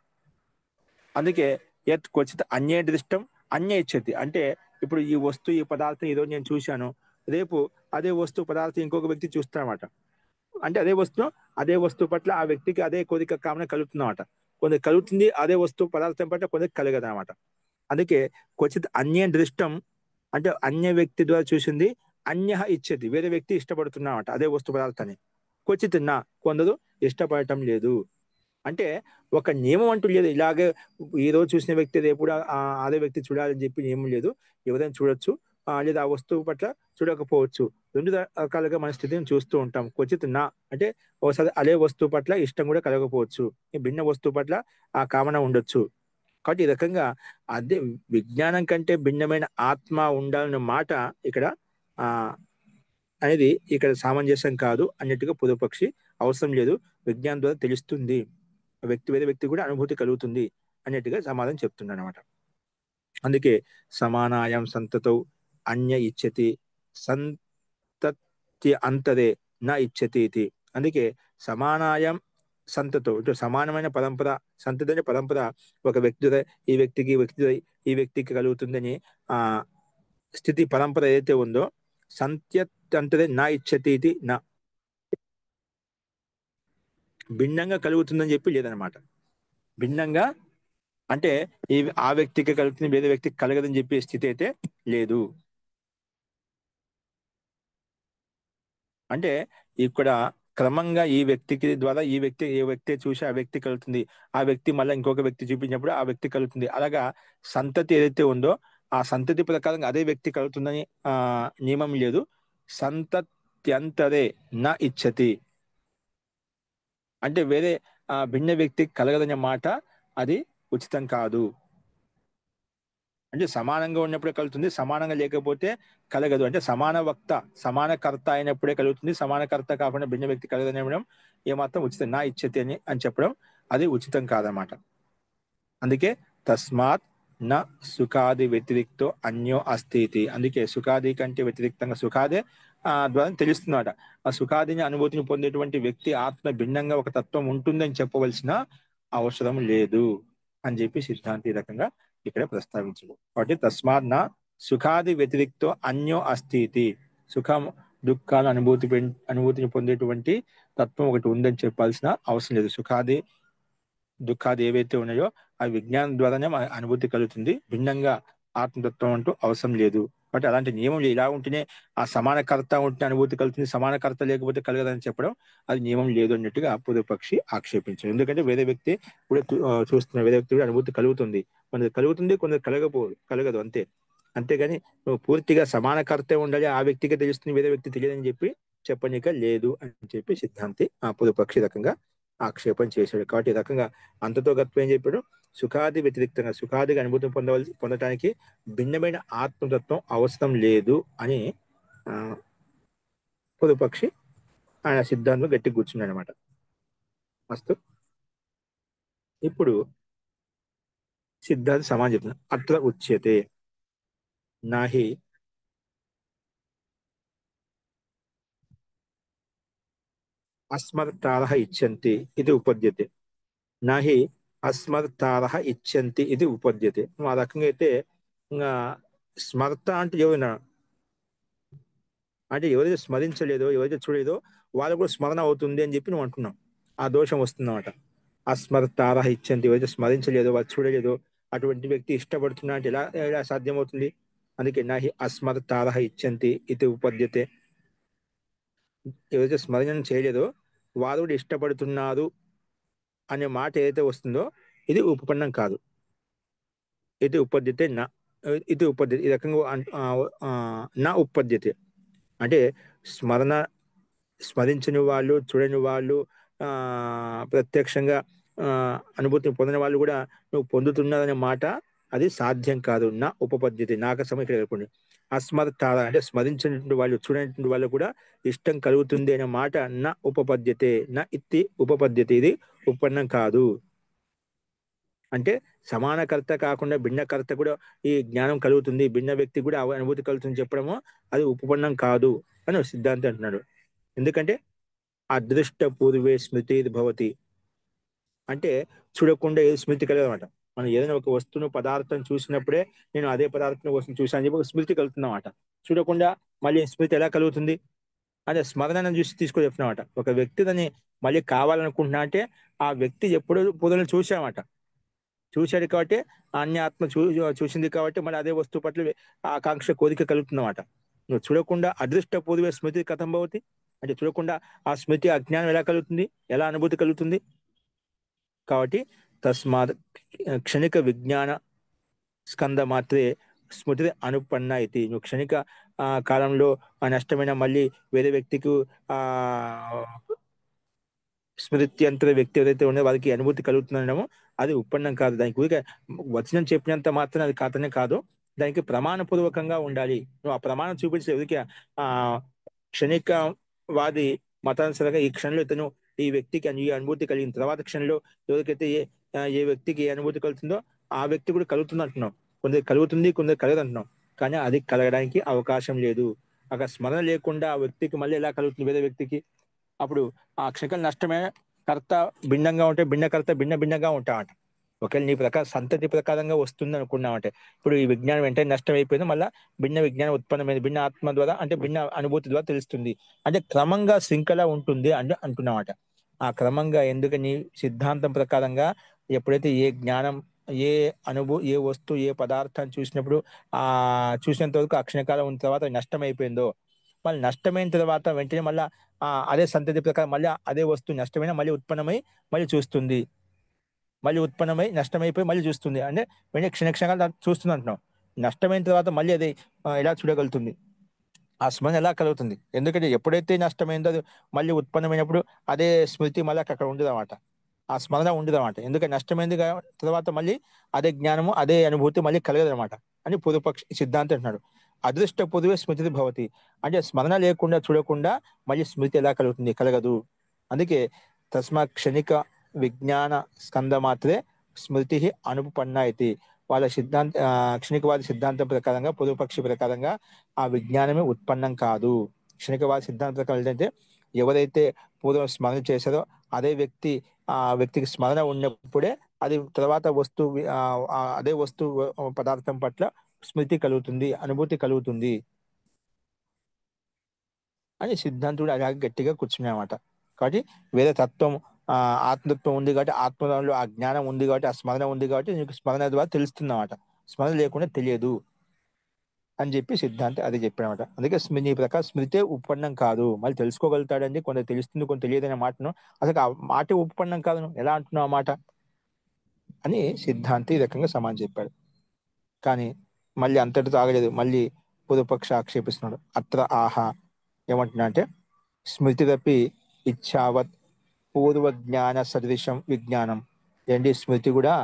అందుకే యత్ క్వచిత్ అన్యే దృష్టం అన్య ఇచ్చతి, అంటే ఇప్పుడు ఈ వస్తువు ఈ పదార్థం ఈరోజు నేను చూశాను, రేపు అదే వస్తువు పదార్థం ఇంకొక వ్యక్తి చూస్తారన్నమాట. అంటే అదే వస్తువు పట్ల ఆ వ్యక్తికి అదే కోరిక కామన కలుగుతుంది అన్నమాట. కొందరు కలుగుతుంది అదే వస్తువు పదార్థం పట్ల, కొందరు కలగదు అనమాట. అందుకే క్వచిత్ అన్య దృష్టం అంటే అన్య వ్యక్తి ద్వారా చూసింది, అన్య ఇచ్చేది వేరే వ్యక్తి ఇష్టపడుతున్నమాట అదే వస్తు పదార్థాన్ని. క్వచిత్ నా, కొందరు ఇష్టపడటం లేదు. అంటే ఒక నియమం అంటూ లేదు. ఇలాగే ఈ రోజు చూసిన వ్యక్తి రేపు కూడా అదే వ్యక్తి చూడాలని చెప్పి నియమం లేదు. ఎవరైనా చూడొచ్చు. లేదా ఆ వస్తువు పట్ల చూడకపోవచ్చు. 2 రకాలుగా మన స్థితిని చూస్తూ ఉంటాం. క్వచిత్ అంటే ఒకసారి అదే వస్తువు పట్ల ఇష్టం కూడా కలగకపోవచ్చు. ఈ భిన్న వస్తువు పట్ల ఆ కామన ఉండొచ్చు. కాబట్టి ఈ రకంగా అదే విజ్ఞానం కంటే భిన్నమైన ఆత్మ ఉండాలన్న మాట ఇక్కడ ఆ అనేది ఇక్కడ సామంజస్యం కాదు అన్నట్టుగా పూర్వపక్షి అవసరం లేదు. విజ్ఞానం ద్వారా తెలుస్తుంది. వ్యక్తి వేరే వ్యక్తి కూడా అనుభూతి కలుగుతుంది అన్నట్టుగా సమాధానం చెప్తున్నాడు అనమాట. అందుకే సమానాయం సంతతౌ అన్య ఇచ్చతి సంతత్య అంతరే నా ఇచ్చతి ఇది. అందుకే సమానాయం సంతతో ఇటు సమానమైన పరంపర, సంతతి అనే పరంపర ఒక వ్యక్తి ఈ వ్యక్తికి ఈ వ్యక్తికి కలుగుతుందని ఆ స్థితి పరంపర ఏదైతే ఉందో సంత్యత్ అంతరే నా ఇచ్చతి ఇది నా భిన్నంగా కలుగుతుందని చెప్పి లేదనమాట. భిన్నంగా అంటే ఈ ఆ వ్యక్తికి కలుగుతుంది వేరే వ్యక్తికి కలగదని చెప్పే స్థితి అయితే లేదు. అంటే ఇక్కడ క్రమంగా ఈ వ్యక్తికి ద్వారా ఏ వ్యక్తి చూసి ఆ వ్యక్తి కలుగుతుంది, ఆ వ్యక్తి మళ్ళీ ఇంకొక వ్యక్తి చూపించినప్పుడు ఆ వ్యక్తి కలుగుతుంది. అలాగా సంతతి ఏదైతే ఉందో ఆ సంతతి ప్రకారంగా అదే వ్యక్తి కలుగుతుందని నియమం లేదు. సంతత్యంతరే నా ఇచ్చతి అంటే వేరే భిన్న వ్యక్తి కలగదనే మాట అది ఉచితం కాదు. అంటే సమానంగా ఉన్నప్పుడే కలుగుతుంది, సమానంగా లేకపోతే కలగదు. అంటే సమాన వక్త సమాన కర్త అయినప్పుడే కలుగుతుంది, సమాన కర్త కాకుండా భిన్న వ్యక్తి కలగదని అనడం ఏమాత్రం ఉచితం నా ఇచ్చతి అని చెప్పడం అది ఉచితం కాదనమాట. అందుకే తస్మాత్ నా సుఖాది వ్యతిరిక్తో అన్యో అస్థితి. అందుకే సుఖాది కంటే వ్యతిరిక్తంగా సుఖాదే ద్వారా తెలుస్తున్నమాట. ఆ సుఖాదిని అనుభూతిని పొందేటువంటి వ్యక్తి ఆత్మ భిన్నంగా ఒక తత్వం ఉంటుందని చెప్పవలసిన అవసరం లేదు అని చెప్పి సిద్ధాంతి రకంగా ఇక్కడ ప్రస్తావించడు. కాబట్టి తస్మాత్ నా సుఖాది వ్యతిరిక్తో అన్యో అస్థితి. సుఖం దుఃఖాల అనుభూతిని పొందేటువంటి తత్వం ఒకటి ఉందని చెప్పాల్సిన అవసరం లేదు. సుఖాది దుఃఖాది ఏవైతే ఉన్నాయో ఆ విజ్ఞానం ద్వారానే మన అనుభూతి కలుగుతుంది. భిన్నంగా ఆత్మతత్వం అంటూ అవసరం లేదు. కాబట్టి అలాంటి నియమం ఇలా ఉంటేనే ఆ సమానకర్త ఉంటే అనుభూతి కలుగుతుంది, సమానకర్త లేకపోతే కలగదని చెప్పడం అది నియమం లేదు అన్నట్టుగా పూర్వపక్షి ఆక్షేపించారు. ఎందుకంటే వేరే వ్యక్తి కూడా చూస్తున్న వేరే వ్యక్తి కూడా అనుభూతి కలుగుతుంది. కొందరు కలుగుతుంది, కొందరు కలగదు అంతే. అంతేగాని నువ్వు పూర్తిగా సమానకర్తే ఉండాలి, ఆ వ్యక్తికి తెలుస్తుంది వేరే వ్యక్తి తెలియదని చెప్పి చెప్పనిక లేదు అని చెప్పి సిద్ధాంతి పూర్వపక్షి రకంగా ఆక్షేపణ చేశాడు. కాబట్టి ఈ రకంగా అంతతో గత్వం ఏం చెప్పాడు, సుఖాది వ్యతిరిక్తంగా సుఖాదిగా అనుభూతిని పొందటానికి భిన్నమైన ఆత్మతత్వం అవసరం లేదు అని పూర్వపక్షి ఆయన సిద్ధాంతం గట్టి కూర్చున్నాడు అనమాట. మస్తు ఇప్పుడు సిద్ధాంత సమాజం చెప్తున్నా అత్ర ఉచ్యతే నాహి అస్మర్తారః ఇచ్చంతి ఇది ఉపద్యతే. నాహి అస్మర్తారః ఇచ్చంతి ఇది ఉపద్యతే. ఆ రకంగా అయితే ఇంకా స్మర్త అంటే ఎవరైనా అంటే ఎవరైతే స్మరించలేదో ఎవరైతే చూడలేదో వాళ్ళు కూడా స్మరణ అవుతుంది అని చెప్పి నువ్వు అంటున్నావు. ఆ దోషం వస్తుందన్నమాట. అస్మర్తారః ఇచ్చంతి ఎవరైతే స్మరించలేదో వాళ్ళు చూడలేదో అటువంటి వ్యక్తి ఇష్టపడుతున్నా అంటే ఎలా సాధ్యమవుతుంది. అందుకే నాహి అస్మర్తారః ఇచ్చంతి ఇది ఉపద్యతే. ఎవరైతే స్మరణ చేయలేదో వారు కూడా ఇష్టపడుతున్నారు అనే మాట ఏదైతే వస్తుందో ఇది ఉపపన్నం కాదు. ఇది ఉపద్యతే నా ఇది ఉపద్యతే ఈ రకంగా నా ఉపద్యతే అంటే స్మరణ స్మరించని వాళ్ళు చూడని వాళ్ళు ఆ ప్రత్యక్షంగా ఆ అనుభూతిని పొందిన వాళ్ళు కూడా నువ్వు పొందుతున్నారనే మాట అది సాధ్యం కాదు. నా ఉపపద్యతే నాక సమయం ఇక్కడ కలుపుకోండి. అస్మర్తార అంటే స్మరించినటువంటి వాళ్ళు చూడనటువంటి వాళ్ళు కూడా ఇష్టం కలుగుతుంది అనే మాట నా ఉపపద్యతే నా ఇత్తి ఉపపద్యతే ఇది ఉపన్నం కాదు. అంటే సమానకర్త కాకుండా భిన్నకర్త కూడా ఈ జ్ఞానం కలుగుతుంది, భిన్న వ్యక్తి కూడా అనుభూతి కలుగుతుంది చెప్పడము అది ఉపపన్నం కాదు అని సిద్ధాంతి అంటున్నాడు. ఎందుకంటే అదృష్ట పూర్వే స్మృతి భవతి అంటే చూడకుండా ఏది స్మృతి కలగదన్నమాట. మనం ఏదైనా ఒక వస్తువును పదార్థం చూసినప్పుడే నేను అదే పదార్థం వస్తువును చూసాను అని చెప్పి ఒక స్మృతి కలుగుతుందన్నమాట. చూడకుండా మళ్ళీ స్మృతి ఎలా కలుగుతుంది అదే స్మరణను చూసి తీసుకొని చెప్తున్నమాట. ఒక వ్యక్తి దాన్ని మళ్ళీ కావాలనుకుంటున్నా అంటే ఆ వ్యక్తి ఎప్పుడో పూర్వం చూసామట, చూశాడు కాబట్టి అన్య ఆత్మ చూసింది కాబట్టి మళ్ళీ అదే వస్తువు పట్ల ఆకాంక్ష కోరిక కలుగుతుందన్నమాట. నువ్వు చూడకుండా అదృష్ట పూర్వే స్మృతి కథం భవతి అంటే చూడకుండా ఆ స్మృతి అజ్ఞానం ఎలా కలుగుతుంది, ఎలా అనుభూతి కలుగుతుంది. కాబట్టి తస్మాత్ క్షణిక విజ్ఞాన స్కంద మాత్రే స్మృతి అనుపన్న ఇది. నువ్వు క్షణిక కాలంలో ఆ నష్టమైన మళ్ళీ వేరే వ్యక్తికి ఆ స్మృత్యంతర వ్యక్తి ఎవరైతే ఉన్నారో వాళ్ళకి అనుభూతి కలుగుతుందనడము అది ఉత్పన్నం కాదు. దానికి ఊరికే వచనం చెప్పినంత మాత్రం అది కాతనే కాదు, దానికి ప్రమాణపూర్వకంగా ఉండాలి. నువ్వు ఆ ప్రమాణం చూపించే ఊరికే ఆ క్షణికవాది మతానుసారంగా ఈ క్షణంలో ఇతను ఈ వ్యక్తికి ఈ అనుభూతి కలిగిన తర్వాత క్షణంలో ఎవరికైతే ఏ వ్యక్తికి ఏ అనుభూతి కలుగుతుందో ఆ వ్యక్తి కూడా కలుగుతుంది అంటున్నాం. కొందరు కలుగుతుంది, కొందరు కలగదు అంటున్నాం. కానీ అది కలగడానికి అవకాశం లేదు. అక్కడ స్మరణ లేకుండా ఆ వ్యక్తికి మళ్ళీ ఎలా కలుగుతుంది వేరే వ్యక్తికి? అప్పుడు ఆ క్షణికల నష్టమే కర్త భిన్నంగా ఉంటే భిన్నకర్త భిన్నంగా ఉంటామంట. ఒకవేళ నీ ప్రకారం సంతతి ప్రకారంగా వస్తుంది అనుకున్నామంటే ఇప్పుడు ఈ విజ్ఞానం వెంటనే నష్టం అయిపోయింది, మళ్ళీ భిన్న విజ్ఞానం ఉత్పన్నమైంది భిన్న ఆత్మ ద్వారా, అంటే భిన్న అనుభూతి ద్వారా తెలుస్తుంది. అంటే క్రమంగా శృంఖల ఉంటుంది అంటే అంటున్నామట. ఆ క్రమంగా ఎందుకు నీ సిద్ధాంతం ప్రకారంగా ఎప్పుడైతే ఏ జ్ఞానం, ఏ ఏ వస్తువు, ఏ పదార్థాన్ని చూసినప్పుడు ఆ చూసినంత వరకు ఆ క్షణకాలం ఉన్న తర్వాత నష్టం అయిపోయిందో, మళ్ళీ నష్టమైన తర్వాత వెంటనే మళ్ళీ అదే సంతతి ప్రకారం మళ్ళీ అదే వస్తువు నష్టమైన మళ్ళీ ఉత్పన్నమై మళ్ళీ చూస్తుంది, మళ్ళీ ఉత్పన్నమై నష్టమైపోయి మళ్ళీ చూస్తుంది. అంటే వెంటనే క్షణకాలం చూస్తుంది అంటున్నాం. నష్టమైన తర్వాత మళ్ళీ అది ఎలా చూడగలుగుతుంది? ఆ స్మరణ ఎలా కలుగుతుంది? ఎందుకంటే ఎప్పుడైతే నష్టమైందో అది మళ్ళీ ఉత్పన్నమైనప్పుడు అదే స్మృతి మళ్ళీ అక్కడ ఉండదు అనమాట. ఆ స్మరణ ఉండదు అనమాట. ఎందుకంటే నష్టమైంది తర్వాత మళ్ళీ అదే జ్ఞానము అదే అనుభూతి మళ్ళీ కలగదు అనమాట అని పూర్వపక్ష సిద్ధాంతం అంటున్నాడు. అదృష్ట పూర్వే స్మృతి భవతి. అంటే స్మరణ లేకుండా చూడకుండా మళ్ళీ స్మృతి ఎలా కలుగుతుంది? కలగదు. అందుకే తస్మా క్షణిక విజ్ఞాన స్కంద మాత్రే స్మృతి అనుపన్న అయితే. వాళ్ళ క్షణికవాది సిద్ధాంతం ప్రకారంగా, పూర్వపక్షి ప్రకారంగా ఆ విజ్ఞానమే ఉత్పన్నం కాదు. క్షణికవాది సిద్ధాంతం ప్రకారం ఏంటంటే ఎవరైతే పూర్వం స్మరణ చేశారో అదే వ్యక్తి, ఆ వ్యక్తికి స్మరణ ఉన్నప్పుడే అది తర్వాత వస్తువు అదే వస్తువు పదార్థం పట్ల స్మృతి కలుగుతుంది, అనుభూతి కలుగుతుంది అని సిద్ధాంతుడు అలాగే గట్టిగా కూర్చున్నాయన్నమాట. కాబట్టి వేరే తత్వం, ఆ ఆత్మతత్వం ఉంది కాబట్టి, ఆత్మలో ఆ జ్ఞానం ఉంది కాబట్టి, ఆ స్మరణ ఉంది కాబట్టి నీకు స్మరణ ద్వారా తెలుస్తుందన్నమాట. స్మరణ లేకుండా తెలియదు అని చెప్పి సిద్ధాంతి అది చెప్పాడనమాట. అందుకే నీ ప్రకారం స్మృతే ఉత్పన్నం కాదు. మళ్ళీ తెలుసుకోగలుగుతాడండి, కొంత తెలుస్తుంది కొంత తెలియదు అనే మాటను, అసలు ఆ మాట ఉత్పన్నం కాదు, నువ్వు ఎలా అంటున్నావు ఆ మాట అని సిద్ధాంతి ఈ రకంగా సమాధానం చెప్పాడు. కానీ మళ్ళీ అంతటితో ఆగలేదు. మళ్ళీ పూర్వపక్ష ఆక్షేపిస్తున్నాడు. అత్ర ఆహా ఏమంటున్నా అంటే స్మృతిరపి ఇచ్ఛావత్ పూర్వ జ్ఞాన సదృశం విజ్ఞానం. ఏంటి? స్మృతి కూడా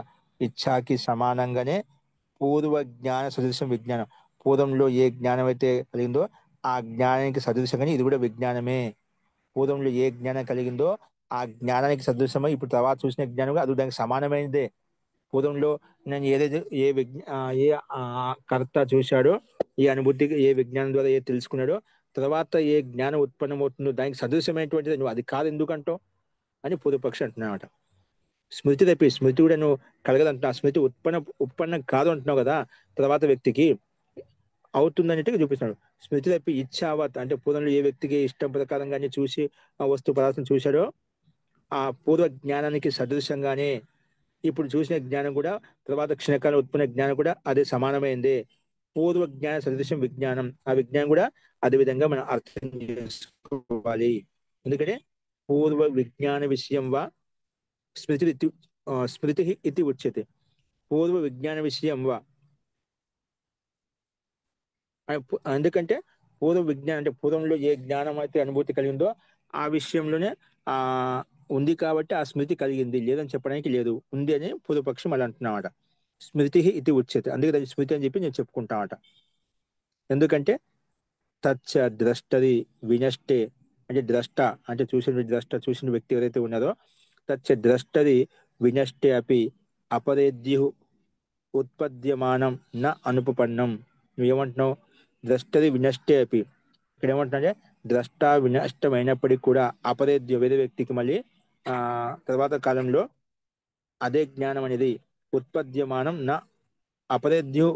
ఇచ్ఛాకి సమానంగానే పూర్వ జ్ఞాన సదృశం విజ్ఞానం. పూర్వంలో ఏ జ్ఞానం అయితే కలిగిందో ఆ జ్ఞానానికి సదృశంగానే ఇది కూడా విజ్ఞానమే. పూర్వంలో ఏ జ్ఞానం కలిగిందో ఆ జ్ఞానానికి సదృశమై ఇప్పుడు తర్వాత చూసిన జ్ఞానం కూడా అది దానికి సమానమైనదే. పూర్వంలో నేను ఏదైతే ఏ కర్త చూశాడో, ఏ అనుభూతికి ఏ విజ్ఞానం ద్వారా ఏ తెలుసుకున్నాడో, తర్వాత ఏ జ్ఞానం ఉత్పన్నమవుతుందో దానికి సదృశమైనటువంటిది నువ్వు అది కాదు ఎందుకంటావు అని పూర్వపక్షి అంటున్నాడు. స్మృతి తప్పి స్మృతి కూడా నువ్వు కలగదంటున్నావు. స్మృతి ఉత్పన్నం కాదు అంటున్నావు కదా, తర్వాత వ్యక్తికి అవుతుందనేట్టుగా చూపిస్తున్నాడు. స్మృతి తప్పి ఇచ్ఛావత్ అంటే పూర్వంలో ఏ వ్యక్తికి ఇష్టం ప్రకారంగా చూసి ఆ వస్తు పదార్థం చూశాడో ఆ పూర్వ జ్ఞానానికి సదృశంగానే ఇప్పుడు చూసిన జ్ఞానం కూడా తర్వాత క్షణకాలం ఉత్పన్న జ్ఞానం కూడా అదే సమానమైంది. పూర్వ జ్ఞాన సదృశం విజ్ఞానం. ఆ విజ్ఞానం కూడా అదే విధంగా మనం అర్థం చేసుకోవాలి. ఎందుకంటే పూర్వ విజ్ఞాన విషయం వా స్మృతి స్మృతి ఇది ఉచ్యతే. పూర్వ విజ్ఞాన విషయం వా, ఎందుకంటే పూర్వ విజ్ఞానం అంటే పూర్వంలో ఏ జ్ఞానం అయితే అనుభూతి కలిగిందో ఆ విషయంలోనే ఆ ఉంది కాబట్టి ఆ స్మృతి కలిగింది, లేదని చెప్పడానికి లేదు, ఉంది అని పూర్వపక్షం మళ్ళీ అంటున్నామట. స్మృతి ఇది ఉచ్యతే. అందుకే దాని స్మృతి అని చెప్పి నేను చెప్పుకుంటామట. ఎందుకంటే తచ్చ ద్రష్టది వినష్టే, అంటే ద్రష్ట అంటే చూసిన వ్యక్తి ఎవరైతే ఉన్నారో తచ్చ ద్రష్టది వినష్టే అపి అపరేద్యు ఉత్పద్యమానం నా అనుపపన్నం. నువ్వేమంటున్నావు? ద్రష్టది వినష్టే అపి, ఇక్కడ ఏమంటున్నా ద్రష్ట వినష్టమైనప్పటికీ కూడా అపరేద్య వేరే వ్యక్తికి మళ్ళీ ఆ తర్వాత కాలంలో అదే జ్ఞానం అనేది ఉత్పద్యమానం నా అపరేద్యు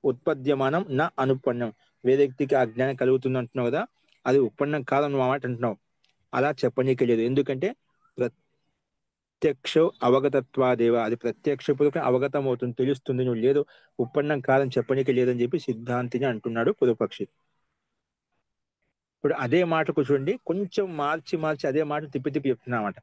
ఉత్పద్యమానం నా అనుపన్నం. వేరే వ్యక్తికి ఆ జ్ఞానం కలుగుతుంది అంటున్నావు కదా, అది ఉత్పన్నం కాదని మాట అంటున్నావు. అలా చెప్పనీకి లేదు. ఎందుకంటే ప్రత్యక్ష అవగతత్వాదేవ, అది ప్రత్యక్షపూర్వక అవగతం అవుతుంది, తెలుస్తుంది. నువ్వు లేదు ఉత్పన్నం కాదని చెప్పనీకి లేదని చెప్పి సిద్ధాంతిని అంటున్నాడు పూర్వపక్షి. ఇప్పుడు అదే మాటకు చూడండి, కొంచెం మార్చి అదే మాట తిప్పి చెప్తున్నమాట.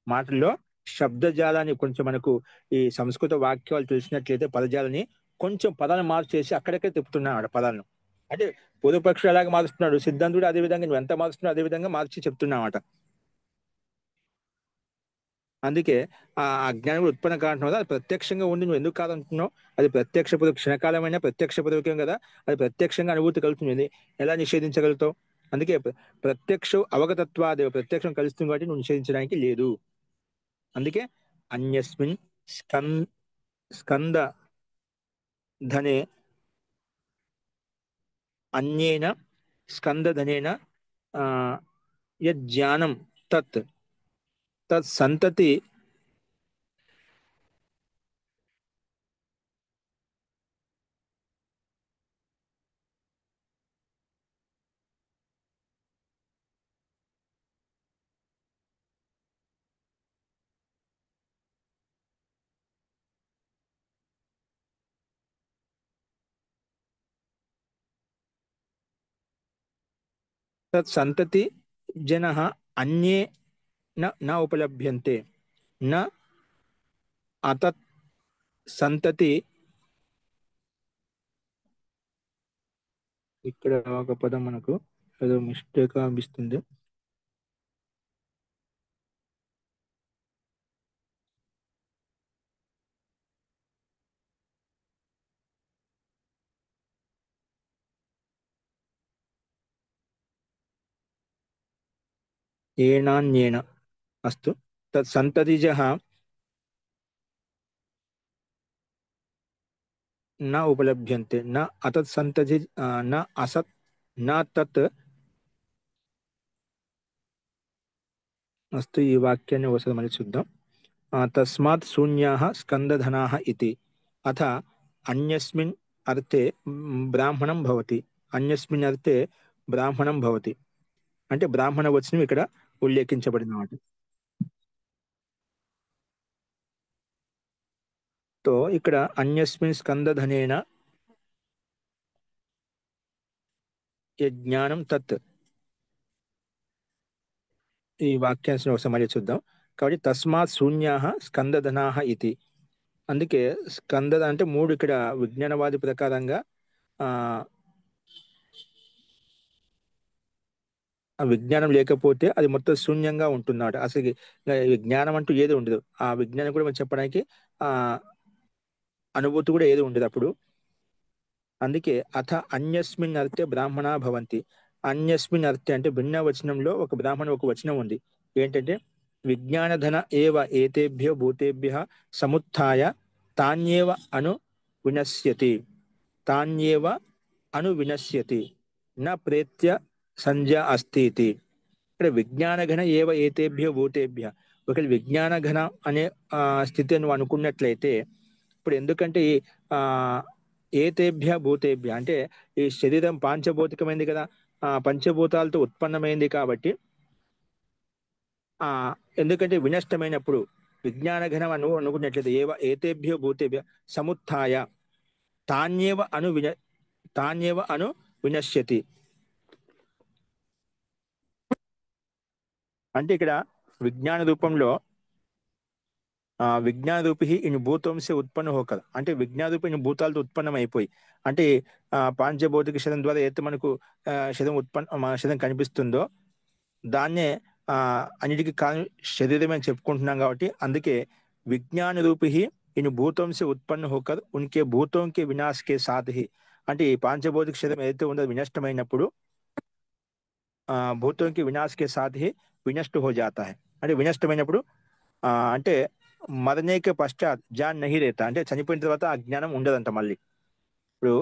మాటల్లో శబ్దజాలాన్ని కొంచెం మనకు ఈ సంస్కృత వాక్యాలు తెలిసినట్లయితే పదజాలని కొంచెం పదాలను మార్చేసి అక్కడక్కడ తిప్పుతున్నాడు పదాలను. అంటే పూర్వపక్షుడు అలాగే మారుస్తున్నాడు, సిద్ధాంతుడు అదే విధంగా నువ్వు ఎంత మారుస్తున్నావు అదే విధంగా మార్చి చెప్తున్నామాట. అందుకే ఆ అజ్ఞానం కూడా ఉత్పన్న కారణం కదా, అది ప్రత్యక్షంగా ఉండి నువ్వు ఎందుకు కాదంటున్నావు? అది ప్రత్యక్ష పదవి క్షణకాలమైన ప్రత్యక్ష పదవికం కదా, అది ప్రత్యక్షంగా అనుభూతి కలుగుతుంది, ఎలా నిషేధించగలుగుతావు? అందుకే ప్రత్యక్ష అవగతత్వాదేవ, ప్రత్యక్షం కలుస్తుంది కాబట్టి నువ్వు నిషేధించడానికి లేదు. అందుకే అన్యస్మిన్ స్కం స్కంద ధనే అన్యేన స్కందధనేన ఆ యజ్ఞానం తత్ తత్ సంతతి తత్ సంతతి జనః అన్యే న ఉపలభ్యంతే న అతత్ సంతతి. ఇక్కడ ఒక పదం మనకు ఏదో మిస్టేక్ అనిపిస్తుంది. ఏనాన్యేన అస్తు తత్ సంతతిజః న ఉపలభ్యంతే న అతత్ సంతతి న అసత్ న తత్. అస్తు, ఈ వాక్యాన్ని ఒకసారి మళ్ళీ చూద్దాం. తస్మాత్ శూన్యాః స్కందధనాః ఇతి అథ అన్యస్మిన్ అర్థే బ్రాహ్మణం భవతి. అన్యస్మిన్ అర్థే బ్రాహ్మణం భవతి అంటే బ్రాహ్మణ వచనం ఇక్కడ ఉల్లేఖించబడిన మాట. తో ఇక్కడ అన్యస్మిన్ స్కందధనేన యజ్ఞానం తత్, ఈ వాక్యాన్ని ఒకసారి మళ్ళీ చూద్దాం. కాబట్టి తస్మాత్ శూన్యాః స్కందధనాః ఇతి, అందుకే స్కంద అంటే మూడు, ఇక్కడ విజ్ఞానవాది ప్రకారంగా ఆ ఆ విజ్ఞానం లేకపోతే అది మొత్తం శూన్యంగా ఉంటున్నాడు. అసలు విజ్ఞానం అంటూ ఏది ఉండదు. ఆ విజ్ఞానం కూడా మనం చెప్పడానికి ఆ అనుభూతి కూడా ఏది ఉండదు అప్పుడు. అందుకే అథ అన్యస్మిన్ అర్థే బ్రాహ్మణ భవంతి. అన్యస్మిన్ అర్థే అంటే భిన్న వచనంలో ఒక బ్రాహ్మణ ఒక వచనం ఉంది. ఏంటంటే విజ్ఞానధన ఏవ ఏతేభ్యో భూతేభ్య సముత్థాయ తాన్యేవ అను వినశ్యతి. తాన్యేవ అను వినశ్యతి న ప్రేత్య సంజ్ఞ అస్తి ఇతి. ఇక్కడ విజ్ఞానఘన ఏవ ఏతేభ్యో భూతేభ్య, ఒకవేళ విజ్ఞానఘన అనే స్థితి నువ్వు అనుకున్నట్లయితే, ఇప్పుడు ఎందుకంటే ఈ ఆ ఏతేభ్య భూతేభ్య అంటే ఈ శరీరం పాంచభౌతికమైంది కదా, పంచభూతాలతో ఉత్పన్నమైంది కాబట్టి ఆ ఎందుకంటే వినష్టమైనప్పుడు విజ్ఞానఘనం అనుకున్నట్లయితే ఏవ ఏతేభ్యో భూతేభ్య సముత్థాయ తాన్యేవ అను తాన్యేవ అను వినశ్యతి. అంటే ఇక్కడ విజ్ఞాన రూపంలో విజ్ఞాన రూపి ఇన్ భూతంసే ఉత్పన్న హోకర్, అంటే విజ్ఞాన రూపి ఇన్ భూతాలతో ఉత్పన్నం అయిపోయి, అంటే పాంచభౌతిక శరీరం ద్వారా అయితే మనకు శరీరం మన శరీరం కనిపిస్తుందో దాన్నే అన్నిటికీ కాని శరీరం అని చెప్పుకుంటున్నాం. కాబట్టి అందుకే విజ్ఞాన రూపి ఇన్ భూతంసే ఉత్పన్న హోకర్ ఉన్కే భూతంకే వినాశకే సాధి, అంటే ఈ పాంచభౌతిక శరీరం ఏదైతే ఉందో వినష్టమైనప్పుడు భూతం కి వినాశ కే సాథ్ హి వినష్ట హో జాతా హై, అంటే వినష్టమైనప్పుడు అంటే మరణేక పశ్చాత్ జాన్ నహి రేతా, అంటే చనిపోయిన తర్వాత ఆ జ్ఞానం ఉండదంట మళ్ళీ. ఇప్పుడు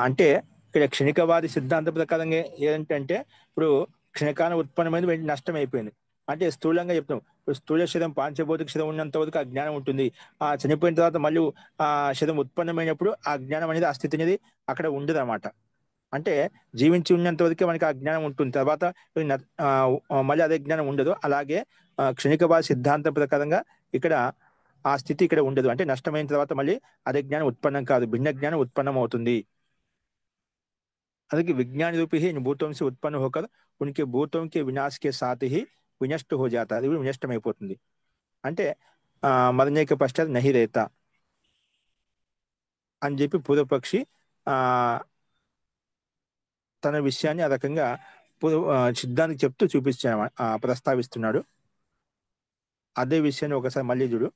అంటే ఇక్కడ క్షణికవాది సిద్ధాంతం ప్రకారంగా ఏంటంటే ఇప్పుడు క్షణకాలం ఉత్పన్నమైంది వెంటనే నష్టం అయిపోయింది. అంటే స్థూలంగా చెప్తాం, ఇప్పుడు స్థూల శరీరం పాంచభౌతిక శరీరం ఉన్నంత వరకు ఆ జ్ఞానం ఉంటుంది. ఆ చనిపోయిన తర్వాత మళ్ళీ ఆ శరీరం ఉత్పన్నమైనప్పుడు ఆ జ్ఞానం అనేది ఆ స్థితి అనేది అక్కడ ఉండదు అన్నమాట. అంటే జీవించి ఉన్నంత వరకే మనకి ఆ జ్ఞానం ఉంటుంది, తర్వాత మళ్ళీ అదే జ్ఞానం ఉండదు. అలాగే క్షణికవాద సిద్ధాంతం ప్రకారంగా ఇక్కడ ఆ స్థితి ఇక్కడ ఉండదు, అంటే నష్టమైన తర్వాత మళ్ళీ అదే జ్ఞానం ఉత్పన్నం కాదు, భిన్న జ్ఞానం ఉత్పన్నం అవుతుంది. అందుకే విజ్ఞాన రూపి ही इन भूतों से उत्पन्न होकर उनके भूतों के विनाश के साथ ही विनष्ट हो जाता है, అది కూడా వినష్టమైపోతుంది. అంటే मरने के पश्चात नहीं रहता అని చెప్పి పూర్వపక్షి ఆ తన విషయాన్ని ఆ రకంగా సిద్ధాంతికి చెప్తూ ప్రస్తావిస్తున్నాడు. అదే విషయాన్ని ఒకసారి మళ్ళీ చూడు.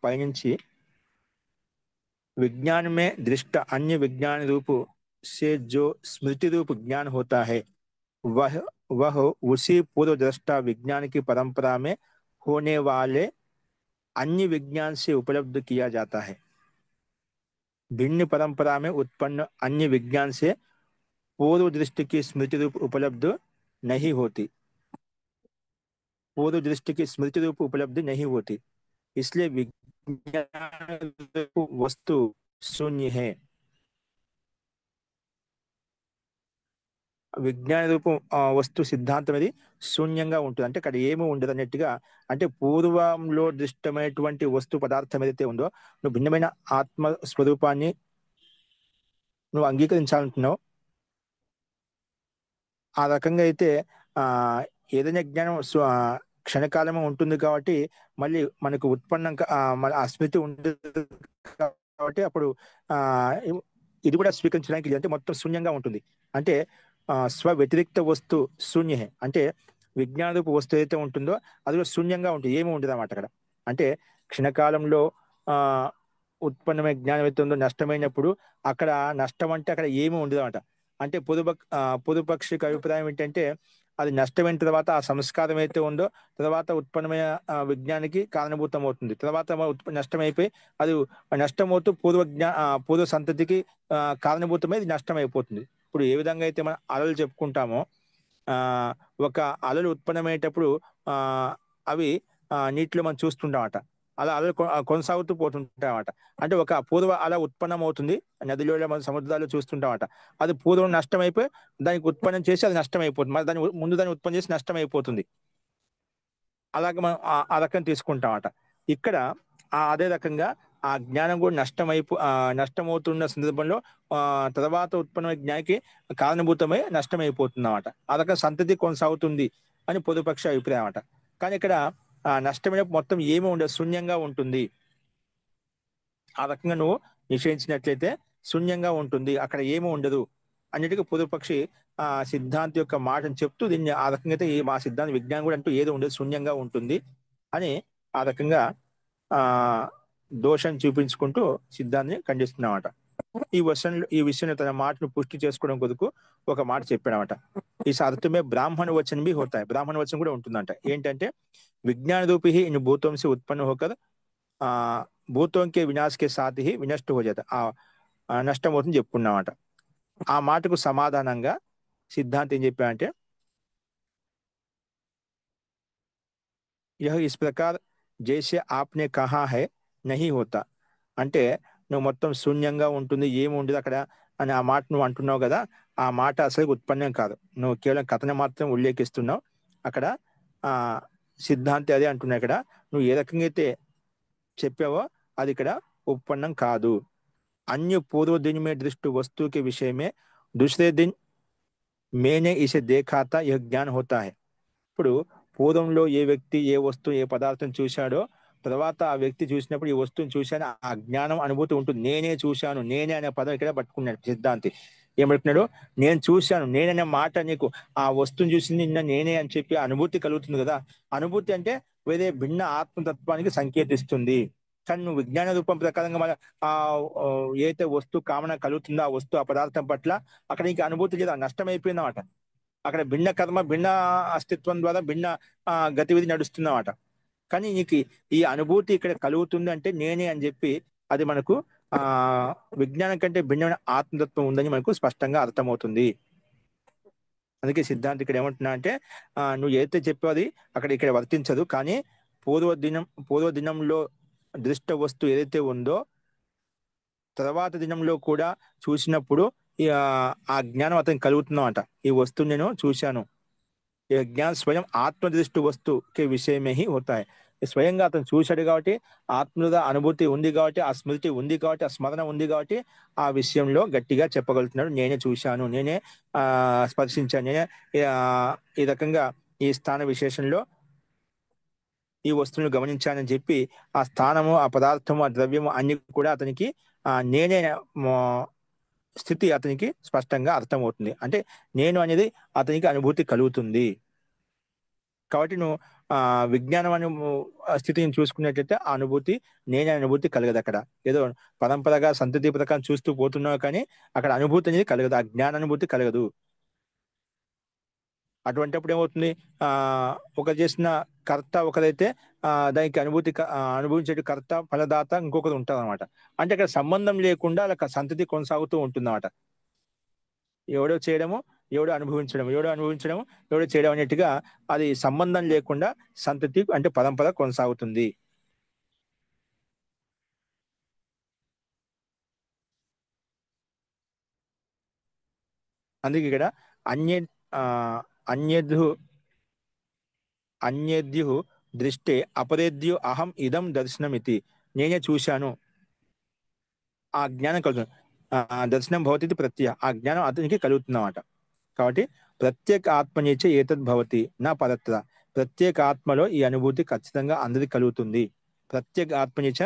పైనుంచి विज्ञान में दृष्ट अन्य विज्ञान रूप से जो स्मृति रूप ज्ञान होता है वह वह उसी पूर्व दृष्टा विज्ञान की परंपरा में होने वाले अन्य विज्ञान से उपलब्ध किया जाता है. भिन्न परंपरा में उत्पन्न अन्य विज्ञान से पूर्व दृष्टि की स्मृति रूप उपलब्ध नहीं होती. पूर्व दृष्टि की स्मृति रूप उपलब्धि नहीं होती, इसलिए विज्ञान रूप वस्तु शून्य है. విజ్ఞాన రూపం వస్తు సిద్ధాంతం అది శూన్యంగా ఉంటుంది. అంటే అక్కడ ఏమీ ఉండదు అన్నట్టుగా. అంటే పూర్వంలో దృష్టమైనటువంటి వస్తు పదార్థం ఏదైతే ఉందో, నువ్వు భిన్నమైన ఆత్మ స్వరూపాన్ని నువ్వు అంగీకరించాలంటున్నావు. ఆ రకంగా అయితే ఆ ఏదైనా జ్ఞానం క్షణకాలమే ఉంటుంది కాబట్టి మళ్ళీ మనకు ఉత్పన్నం మళ్ళీ ఆ స్మృతి ఉండదు కాబట్టి అప్పుడు ఆ ఇది కూడా స్వీకరించడానికి అంటే మొత్తం శూన్యంగా ఉంటుంది. అంటే స్వ వ్యతిరిక్త వస్తు శూన్య. అంటే విజ్ఞాన రూప వస్తువు ఏదైతే ఉంటుందో అది కూడా శూన్యంగా ఉంటుంది, ఏమి ఉండదు అన్నమాట అక్కడ. అంటే క్షణకాలంలో ఉత్పన్నమైన జ్ఞానం అయితే ఉందో నష్టమైనప్పుడు అక్కడ నష్టం అంటే అక్కడ ఏమీ ఉండదు అన్నమాట. అంటే పొదుపక్షికి అభిప్రాయం ఏంటంటే అది నష్టమైన తర్వాత ఆ సంస్కారం అయితే ఉందో తర్వాత ఉత్పన్నమైన విజ్ఞానికి కారణభూతం అవుతుంది. తర్వాత నష్టమైపోయి అది నష్టమవుతూ పూర్వ సంతతికి కారణభూతమై ఇది నష్టం అయిపోతుంది. ఇప్పుడు ఏ విధంగా అయితే మనం అలలు చెప్పుకుంటామో ఒక అలలు ఉత్పన్నమయ్యేటప్పుడు అవి నీటిలో మనం చూస్తుంటామట. అలా అలలు కొనసాగుతూ పోతుంటామట. అంటే ఒక పూర్వ అల ఉత్పన్నం అవుతుంది నదిలో మన సముద్రాల్లో చూస్తుంటామట. అది పూర్వం నష్టం అయిపోయి దానికి ఉత్పన్నం చేసి అది నష్టం అయిపోతుంది. మరి దాన్ని ఉత్పన్నం చేసి నష్టం అయిపోతుంది. అలాగే మనం ఆ రకం తీసుకుంటామట. ఇక్కడ అదే రకంగా ఆ జ్ఞానం కూడా నష్టమవుతున్న సందర్భంలో తర్వాత ఉత్పన్నమైన జ్ఞానికి కారణభూతమై నష్టమైపోతుందన్నమాట. ఆ రకంగా సంతతి కొనసాగుతుంది అని పొదుపక్ష అభిప్రాయం అట. కానీ ఇక్కడ నష్టమైన మొత్తం ఏమీ ఉండదు, శూన్యంగా ఉంటుంది. ఆ రకంగా నువ్వు నిషేధించినట్లయితే శూన్యంగా ఉంటుంది, అక్కడ ఏమీ ఉండదు అన్నిటికీ పూర్వపక్షి సిద్ధాంతి యొక్క మాటను చెప్తూ దీన్ని ఆ రకంగా అయితే మా సిద్ధాంత విజ్ఞానం కూడా అంటూ ఏదో ఉండదు, శూన్యంగా ఉంటుంది అని ఆ రకంగా దోషం చూపించుకుంటూ సిద్ధాంతిని ఖండిస్తున్నామట. ఈ విషయంలో తన మాటను పుష్టి చేసుకోవడం కొరకు ఒక మాట చెప్పాడనమాట. ఈ సాధుత్వమే బ్రాహ్మణ వచన भी होता है. బ్రాహ్మణ వచనం కూడా ఉంటుందంట. ఏంటంటే విజ్ఞాన రూపి ही इन भूतों से उत्पन्न होकर భూతోం కే వినాశ్ కే సాత్ హి వినష్ట హో జాతా. నష్టం అవుతుంది చెప్పుకున్నామట. ఆ మాటకు సమాధానంగా సిద్ధాంతం ఏం చెప్పాడంటే यह इस प्रकार जैसे आपने कहा है नहीं होता. అంటే నువ్వు మొత్తం శూన్యంగా ఉంటుంది, ఏమి ఉండదు అక్కడ అని ఆ మాట నువ్వు అంటున్నావు కదా, ఆ మాట అసలు ఉత్పన్నం కాదు, నువ్వు కేవలం కథను మాత్రం ఉల్లేఖిస్తున్నావు. అక్కడ సిద్ధాంతి అదే అంటున్నావు. ఇక్కడ నువ్వు ఏ రకంగా అయితే చెప్పావో అది ఇక్కడ ఉత్పన్నం కాదు. अन्य पूर्व दिन में दृष्ट वस्तु के विषय में दूसरे दिन मैंने इसे देखा था यह ज्ञान होता है. ఇప్పుడు పూర్వంలో ఏ వ్యక్తి ఏ వస్తువు ఏ పదార్థం చూశాడో తర్వాత ఆ వ్యక్తి చూసినప్పుడు ఈ వస్తువుని చూశాను ఆ జ్ఞానం అనుభూతి ఉంటుంది. నేనే చూశాను, నేనే అనే పదం ఇక్కడ పట్టుకున్నాడు సిద్ధాంతి. ఏమంటున్నాడు, నేను చూశాను, నేననే మాట నీకు ఆ వస్తువుని చూసింది నిన్న నేనే అని చెప్పి అనుభూతి కలుగుతుంది కదా. అనుభూతి అంటే వేరే భిన్న ఆత్మతత్వానికి సంకేతిస్తుంది. కానీ నువ్వు విజ్ఞాన రూపం ప్రకారంగా మన ఏదైతే వస్తువు కామన కలుగుతుందో ఆ వస్తువు ఆ పదార్థం పట్ల అక్కడ నీకు అనుభూతి లేదా నష్టం అయిపోయిందన్నమాట. అక్కడ భిన్న కర్మ భిన్న అస్తిత్వం ద్వారా భిన్న గతివిధి నడుస్తున్నమాట. కానీ నీకు ఈ అనుభూతి ఇక్కడ కలుగుతుంది అంటే నేనే అని చెప్పి అది మనకు విజ్ఞానం కంటే భిన్నమైన ఆత్మతత్వం ఉందని మనకు స్పష్టంగా అర్థమవుతుంది. అందుకే సిద్ధాంతి ఇక్కడ ఏమంటున్నా అంటే నువ్వు ఏదైతే చెప్పావు అది అక్కడ ఇక్కడ వర్తించదు. కానీ పూర్వదినంలో దృష్ట వస్తువు ఏదైతే ఉందో తర్వాత దినంలో కూడా చూసినప్పుడు ఆ జ్ఞానం అతనికి కలుగుతుందన్నమాట. ఈ వస్తువు నేను చూశాను, ఈ జ్ఞానం స్వయం ఆత్మదృష్టి వస్తువు కే విషయమే హీ హోతా హై. స్వయంగా అతను చూశాడు కాబట్టి ఆత్మద అనుభూతి ఉంది కాబట్టి ఆ స్మృతి ఉంది కాబట్టి ఆ స్మరణ ఉంది కాబట్టి ఆ విషయంలో గట్టిగా చెప్పగలుగుతున్నాడు, నేనే చూశాను, నేనే స్పర్శించాను, నేనే ఈ రకంగా ఈ స్థాన విశేషంలో ఈ వస్తువును గమనించానని చెప్పి ఆ స్థానము, ఆ పదార్థము, ఆ ద్రవ్యము అన్ని కూడా అతనికి నేనే స్థితి అతనికి స్పష్టంగా అర్థమవుతుంది. అంటే నేను అనేది అతనికి అనుభూతి కలుగుతుంది. కాబట్టి నువ్వు విజ్ఞానం అనే స్థితిని చూసుకున్నట్లయితే ఆ అనుభూతి నేనే అనుభూతి కలగదు అక్కడ. ఏదో పరంపరగా సంతతి ప్రకారం చూస్తూ పోతున్నావు కానీ అక్కడ అనుభూతి అనేది కలగదు. ఆ జ్ఞానానుభూతి కలగదు. అటువంటిప్పుడు ఏమవుతుంది? ఆ ఒకరు చేసిన కర్త ఒకరైతే దానికి అనుభవించే కర్త ఫలదాత ఇంకొకరు ఉంటారు అనమాట. అంటే అక్కడ సంబంధం లేకుండా అలా సంతతి కొనసాగుతూ ఉంటుందన్నమాట. ఎవడో చేయడము, ఎవడో అనుభవించడం, ఎవడో అనుభవించడం, ఎవడో చేయడం అనేట్టుగా అది సంబంధం లేకుండా సంతతి అంటే పరంపర కొనసాగుతుంది. అందుకే ఇక్కడ అన్య ఆ, అన్యధు అన్యేద్యు దృష్టే అపరేద్యు అహం ఇదం దర్శనమితి. నేనే చూశాను, ఆ జ్ఞానం కలుగుతుంది. దర్శనం భవతి ప్రత్యయ, ఆ జ్ఞానం అతనికి కలుగుతుందన్నమాట. కాబట్టి ప్రత్యేక ఆత్మనిచే ఏతద్ భవతి నా పరత్ర. ప్రత్యేక ఆత్మలో ఈ అనుభూతి ఖచ్చితంగా అందరికి కలుగుతుంది. ప్రత్యేక ఆత్మనిచ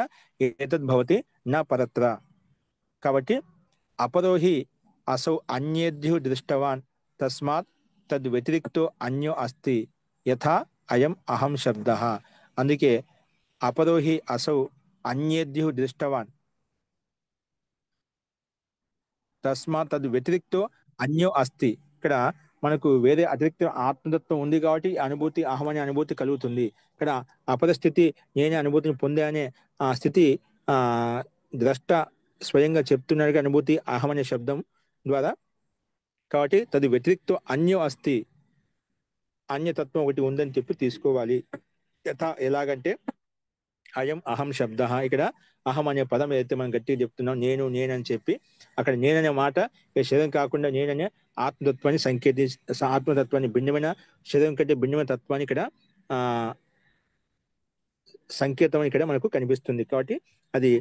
ఏతద్ భవతి నా పరత్ర. కాబట్టి అపరోహి అసౌ అన్యేద్యు దృష్టవాన్ తస్మాత్ తద్ వ్యతిరిక్తో అన్యో అస్తి యథా అయం అహం శబ్ద. అందుకే అపరోహి అసౌ అన్యేద్యు దృష్టవాన్ తస్మాత్ తద్ వ్యతిరిక్తో అన్యో అస్తి. ఇక్కడ మనకు వేరే అతిరిక్త ఆత్మతత్వం ఉంది కాబట్టి అనుభూతి, అహం అనే అనుభూతి కలుగుతుంది. ఇక్కడ అపరస్థితి నేనే అనుభూతిని పొందే అనే ఆ స్థితి ఆ ద్రష్ట స్వయంగా చెప్తున్నాడు అనుభూతి అహం అనే శబ్దం ద్వారా. కాబట్టి తది వ్యతిరిక్తో అన్యో అస్తి, అన్యతత్వం ఒకటి ఉందని చెప్పి తీసుకోవాలి. ఎలాగంటే అయం అహం శబ్ద. ఇక్కడ అహం అనే పదం ఏదైతే మనం గట్టిగా చెప్తున్నాం, నేను నేనని చెప్పి, అక్కడ నేననే మాట ఈ శరీరం కాకుండా నేననే ఆత్మతత్వాన్ని ఆత్మతత్వాన్ని భిన్నమైన శరీరం కంటే భిన్నమైన తత్వాన్ని ఇక్కడ ఆ సంకేతం ఇక్కడ మనకు కనిపిస్తుంది. కాబట్టి అది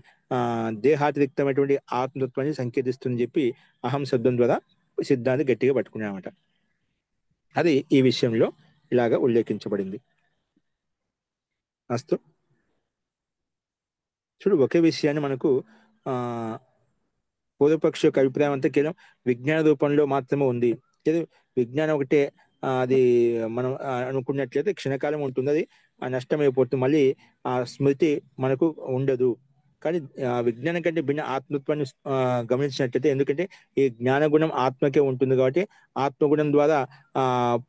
దేహాతిరిక్తమైనటువంటి ఆత్మతత్వాన్ని సంకేతిస్తుంది చెప్పి అహం శబ్దం ద్వారా సిద్ధాంతి గట్టిగా పట్టుకున్నామట. అది ఈ విషయంలో ఇలాగా ఉల్లేఖించబడింది. అస్తు. చూడు, ఒకే విషయాన్ని మనకు ఆ పూర్వపక్ష యొక్క అభిప్రాయం అంతా కేవలం విజ్ఞాన రూపంలో మాత్రమే ఉంది. విజ్ఞానం ఒకటే అది మనం అనుకున్నట్లయితే క్షణకాలం ఉంటుంది, అది నష్టమైపోతుంది, మళ్ళీ ఆ స్మృతి మనకు ఉండదు. కానీ విజ్ఞానం కంటే భిన్న ఆత్మత్వాన్ని గమనించినట్లయితే, ఎందుకంటే ఈ జ్ఞానగుణం ఆత్మకే ఉంటుంది కాబట్టి ఆత్మగుణం ద్వారా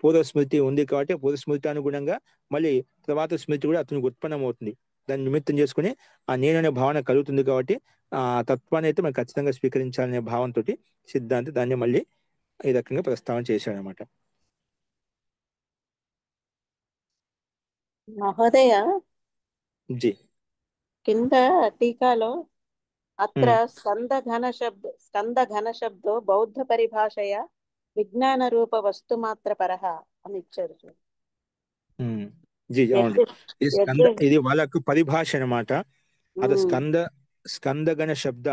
పూర్వ స్మృతి ఉంది కాబట్టి పూర్వ స్మృతి అనుగుణంగా మళ్ళీ తర్వాత స్మృతి కూడా అతనికి ఉత్పన్నం అవుతుంది. దాన్ని నిమిత్తం చేసుకుని ఆ నేను అనే భావన కలుగుతుంది. కాబట్టి ఆ తత్వాన్ని అయితే మనం ఖచ్చితంగా స్వీకరించాలనే భావంతో సిద్ధాంతి దాన్ని మళ్ళీ ఈ రకంగా ప్రస్తావన చేశాడనమాట. మహోదయ, జీ కింద టీకాలో అత్ర స్కంద ఘన శబ్దో బౌద్ధ పరిభాషయ విజ్ఞాన రూప వస్తు మాత్ర పరహ అని ఇచ్చారు. జీ అవును, ఇది వాళ్ళకు పరిభాష అనమాట. అది స్కందగణ శబ్ద.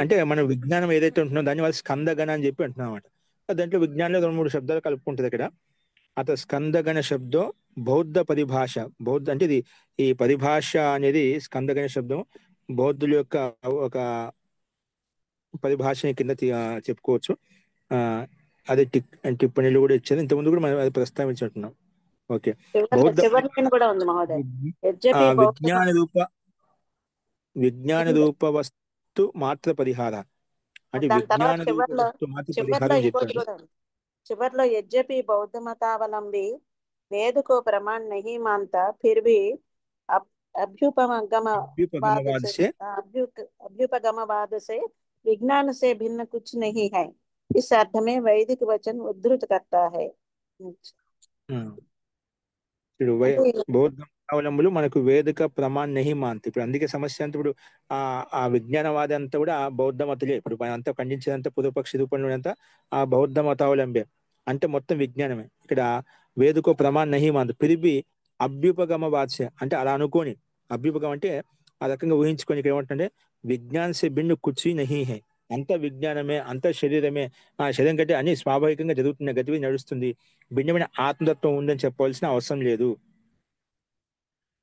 అంటే మన విజ్ఞానం ఏదైతే ఉంటుందో దాన్ని వాళ్ళు స్కందగణ అని చెప్పి అంటున్నాం అనమాట. దాంట్లో విజ్ఞానంలో 2-3 శబ్దాలు కలుపుకుంటుంది ఇక్కడ. అత స్కందగణ శబ్దం బౌద్ధ పరిభాష. బౌద్ధ అంటే ఇది ఈ పరిభాష అనేది స్కందగణ శబ్దం బౌద్ధుల యొక్క ఒక పరిభాష కింద చెప్పుకోవచ్చు. ఆ అది టిప్పణిలు కూడా ఇచ్చేది, ఇంతకుముందు కూడా మనం అది ప్రస్తావించుంటున్నాం. ఓకే. బౌద్ధ కూడా ఉంది మహోదయ. యద్యపి విజ్ఞాన రూప వస్తు మాత్ర పరిహార అంటే విజ్ఞాన రూప వస్తు మాత్ర పరిహారం చెప్పాడు. చివర్లో యద్యపి బౌద్ధ మతావలంబి वेद को प्रमाण नहीं मानता, फिर भी अभ्युपगमवाद से विज्ञान से भिन्न कुछ नहीं है, इस अर्थ में वैदिक वचन उद्धृत करता है. బౌద్ధ అవలంబులు మనకు వేదిక ప్రమాణ్ నహి మాంతి. ఇప్పుడు అందుకే సమస్య అంతా ఇప్పుడు ఆ విజ్ఞానవాది అంతా కూడా ఆ బౌద్ధ మతులే. ఇప్పుడు అంతా ఖండించేదంతా పూర్వపక్షి రూపంలో అంతా ఆ బౌద్ధ మతావలంబే, అంటే మొత్తం విజ్ఞానమే. ఇక్కడ వేదికో ప్రమాణ్ నహి మాంతి పిరిబి అభ్యుపగమ వాత్స్య అంటే అలా అనుకోని, అభ్యుపగం అంటే ఆ రకంగా ఊహించుకొని ఇక్కడ ఏమంటుంటే విజ్ఞాన్ సే భిన్న కుచి నహి హై, అంత విజ్ఞానమే, అంత శరీరమే, ఆ శరీరం కంటే అన్ని స్వాభావికంగా జరుగుతున్న గతివిధి నడుస్తుంది, భిన్నమైన ఆత్మతత్వం ఉందని చెప్పవలసిన అవసరం లేదు.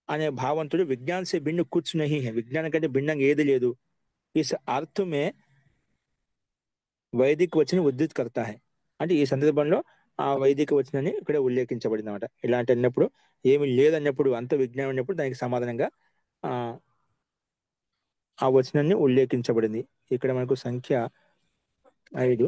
అనే భావంతుడు విజ్ఞాన్ సే భిन्न కుచ్ నహీ హై, విజ్ఞానం కంటే భిన్నంగా ఏది లేదు. ఇస్ అర్థ మే వైదిక వచనం ఉద్ధృత్ కర్తా హై, అంటే ఈ సందర్భంలో ఆ వైదిక వచనాన్ని ఇక్కడ ఉల్లేఖించబడింది అనమాట. ఇలాంటి అన్నప్పుడు ఏమి లేదన్నప్పుడు, అంత విజ్ఞానం అన్నప్పుడు దానికి సమాధానంగా ఆ ఆ వచనాన్ని ఉల్లేఖించబడింది. ఇక్కడ మనకు సంఖ్య 5.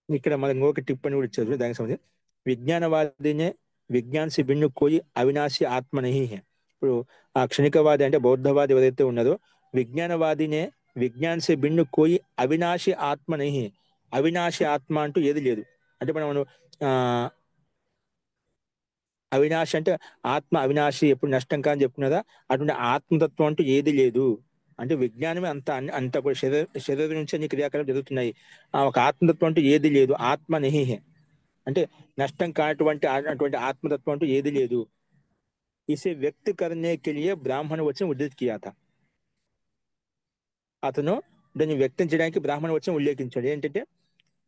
ఇక్కడ మనం ఇంకొక టిప్పణి కూడా ఇచ్చారు దానికి సంబంధించి. విజ్ఞానవాదినే విజ్ఞాన్ సే భిन्न కోయి అవినాశి ఆత్మ నహీ హై. ఇప్పుడు ఆ క్షణికవాది అంటే బౌద్ధవాది ఎవరైతే ఉన్నారో, విజ్ఞానవాదినే విజ్ఞాన్ సే భిन्न కోయి అవినాశి ఆత్మ నహీ హై. అవినాశి ఆత్మ అంటూ ఏది లేదు. అంటే మనం ఆ అవినాశి అంటే ఆత్మ అవినాశి, ఎప్పుడు నష్టం కాని చెప్పుకున్నదా, అటువంటి ఆత్మతత్వం అంటూ ఏది లేదు. అంటే విజ్ఞానమే అంత అంత కూడా శరీరం నుంచి అన్ని క్రియాకలాపాలు జరుగుతున్నాయి. ఆ ఒక ఆత్మతత్వం అంటూ ఏది లేదు. ఆత్మ నహి, అంటే నష్టం కానటువంటి అటువంటి ఆత్మతత్వం అంటూ ఏది లేదు. ఇసే వ్యక్తి కర్నే కే లియే బ్రాహ్మణ వచనం ఉద్ధృత్ కియా థా. అతను దాన్ని వ్యక్తం చేయడానికి బ్రాహ్మణ వచనం ఉల్లేఖించాడు. ఏంటంటే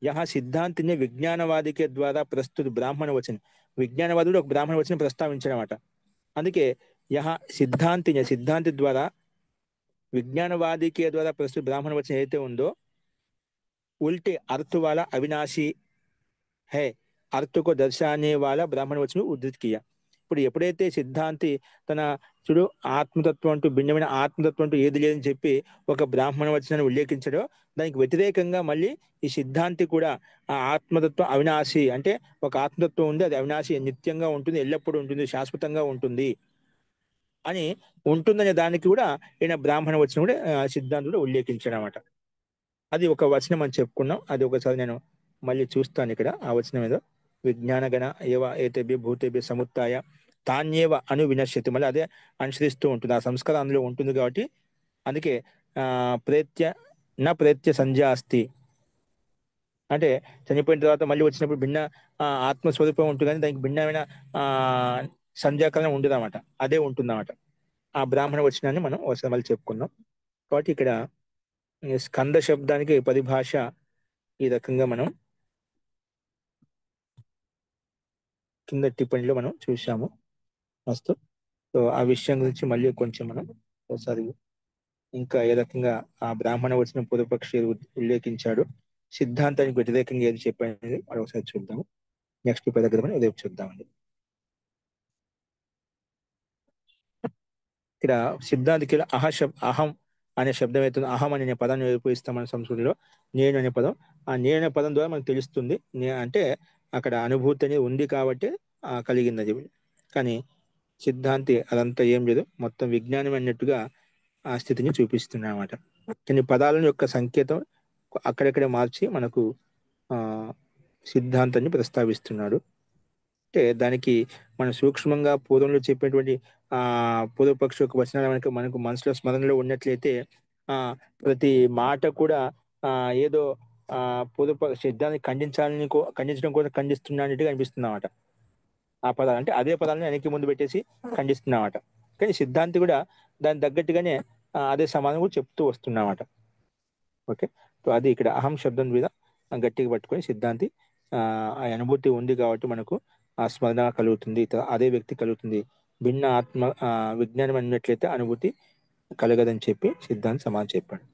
యహా సిద్ధాంతి నే విజ్ఞానవాది కే ద్వారా ప్రస్తుత బ్రాహ్మణ వచనం, విజ్ఞానవాదుడు ఒక బ్రాహ్మణ వచనం ప్రస్తావించాడనమాట. అందుకే యహా సిద్ధాంతి ద్వారా విజ్ఞానవాది కే ద్వారా ప్రస్తుత బ్రాహ్మణ వచనం ఏదైతే ఉందో, ఉల్టే अर्थ वाला अविनाशी है, अर्थ को दर्शाने वाला ब्राह्मण वचन उद्धृत किया. ఇప్పుడు ఎప్పుడైతే సిద్ధాంతి తన చూడు ఆత్మతత్వం అంటూ భిన్నమైన ఆత్మతత్వం అంటూ ఏది లేదని చెప్పి ఒక బ్రాహ్మణ వచనాన్ని ఉల్లేఖించాడో, దానికి వ్యతిరేకంగా మళ్ళీ ఈ సిద్ధాంతి కూడా ఆ ఆత్మతత్వం అవినాశి, అంటే ఒక ఆత్మతత్వం ఉంది, అది అవినాశి, నిత్యంగా ఉంటుంది, ఎల్లప్పుడూ ఉంటుంది, శాశ్వతంగా ఉంటుంది అని, ఉంటుందనే దానికి కూడా ఈయన బ్రాహ్మణ వచనం కూడా సిద్ధాంతుడు ఉల్లేఖించాడు అనమాట. అది ఒక వచనం అని చెప్పుకున్నాం. అది ఒకసారి నేను మళ్ళీ చూస్తాను ఇక్కడ ఆ వచనం ఏదో. విజ్ఞానగణ ఏవ ఏతేభ్య భూతేభ్య సముత్య తాన్యేవ అను వినశ్యతి, మళ్ళీ అదే అనుసరిస్తూ ఉంటుంది. ఆ సంస్కారం అందులో ఉంటుంది కాబట్టి అందుకే ప్రేత్య ప్రేత్య సంధ్య అస్తి, అంటే చనిపోయిన తర్వాత మళ్ళీ వచ్చినప్పుడు భిన్న ఆత్మస్వరూపం ఉంటుంది, కానీ దానికి భిన్నమైన ఆ సంధ్యాకరణం ఉండదన్నమాట. అదే ఉంటుందన్నమాట. ఆ బ్రాహ్మణ వచనాన్ని మనం ఒకసారి మళ్ళీ చెప్పుకుందాం. కాబట్టి ఇక్కడ ఈ స్కంద శబ్దానికి పరిభాష ఈ రకంగా మనం కింద టిప్పణిలో మనం చూసాము. మస్తు. సో ఆ విషయం గురించి మళ్ళీ కొంచెం మనం ఒకసారి ఇంకా ఏ రకంగా ఆ బ్రాహ్మణ వచనం పూర్వపక్షి ఉల్లేఖించాడు, సిద్ధాంతానికి వ్యతిరేకంగా ఏది చెప్పాడనేది మనం ఒకసారి చూద్దాము. నెక్స్ట్ పెద్దగ్రహం రేపు చూద్దామండి. ఇక్కడ సిద్ధాంతికి అహం అనే శబ్దం అవుతుంది. అహం అనే పదాన్ని ఉపయోగిస్తాం మన సంస్కృతిలో. నేను అనే పదం, ఆ నేను అనే పదం ద్వారా మనకు తెలుస్తుంది అంటే అక్కడ అనుభూతి అనేది ఉంది కాబట్టి కలిగింది అది. కానీ సిద్ధాంతి అదంతా ఏం లేదు, మొత్తం విజ్ఞానం అన్నట్టుగా ఆ స్థితిని చూపిస్తుంది అనమాట. కొన్ని పదాల యొక్క సంకేతం అక్కడక్కడే మార్చి మనకు ఆ సిద్ధాంతాన్ని ప్రస్తావిస్తున్నాడు. అంటే దానికి మనం సూక్ష్మంగా పూర్వంలో చెప్పినటువంటి ఆ పూర్వపక్ష యొక్క వచనాలు మనకు మనకు మనసులో స్మరణలో ఉన్నట్లయితే ఆ ప్రతి మాట కూడా ఆ ఏదో ఆ పూర్వపక్ష సిద్ధాన్ని ఖండించడం కోసం ఖండిస్తున్నట్టుగా అనిపిస్తుంది అన్నమాట. ఆ పదాలు అంటే అదే పదాలను వెనక్కి ముందు పెట్టేసి ఖండిస్తున్నమాట. కానీ సిద్ధాంతి కూడా దాని తగ్గట్టుగానే అదే సమాధానం కూడా చెప్తూ వస్తున్నమాట. ఓకే. సో అది ఇక్కడ అహం శబ్దం మీద గట్టిగా పట్టుకొని సిద్ధాంతి ఆ అనుభూతి ఉంది కాబట్టి మనకు ఆ స్మరణ కలుగుతుంది, అదే వ్యక్తి కలుగుతుంది. భిన్న ఆత్మ విజ్ఞానం అన్నట్లయితే అనుభూతి కలగదని చెప్పి సిద్ధాంతి సమాధానం చెప్పాడు.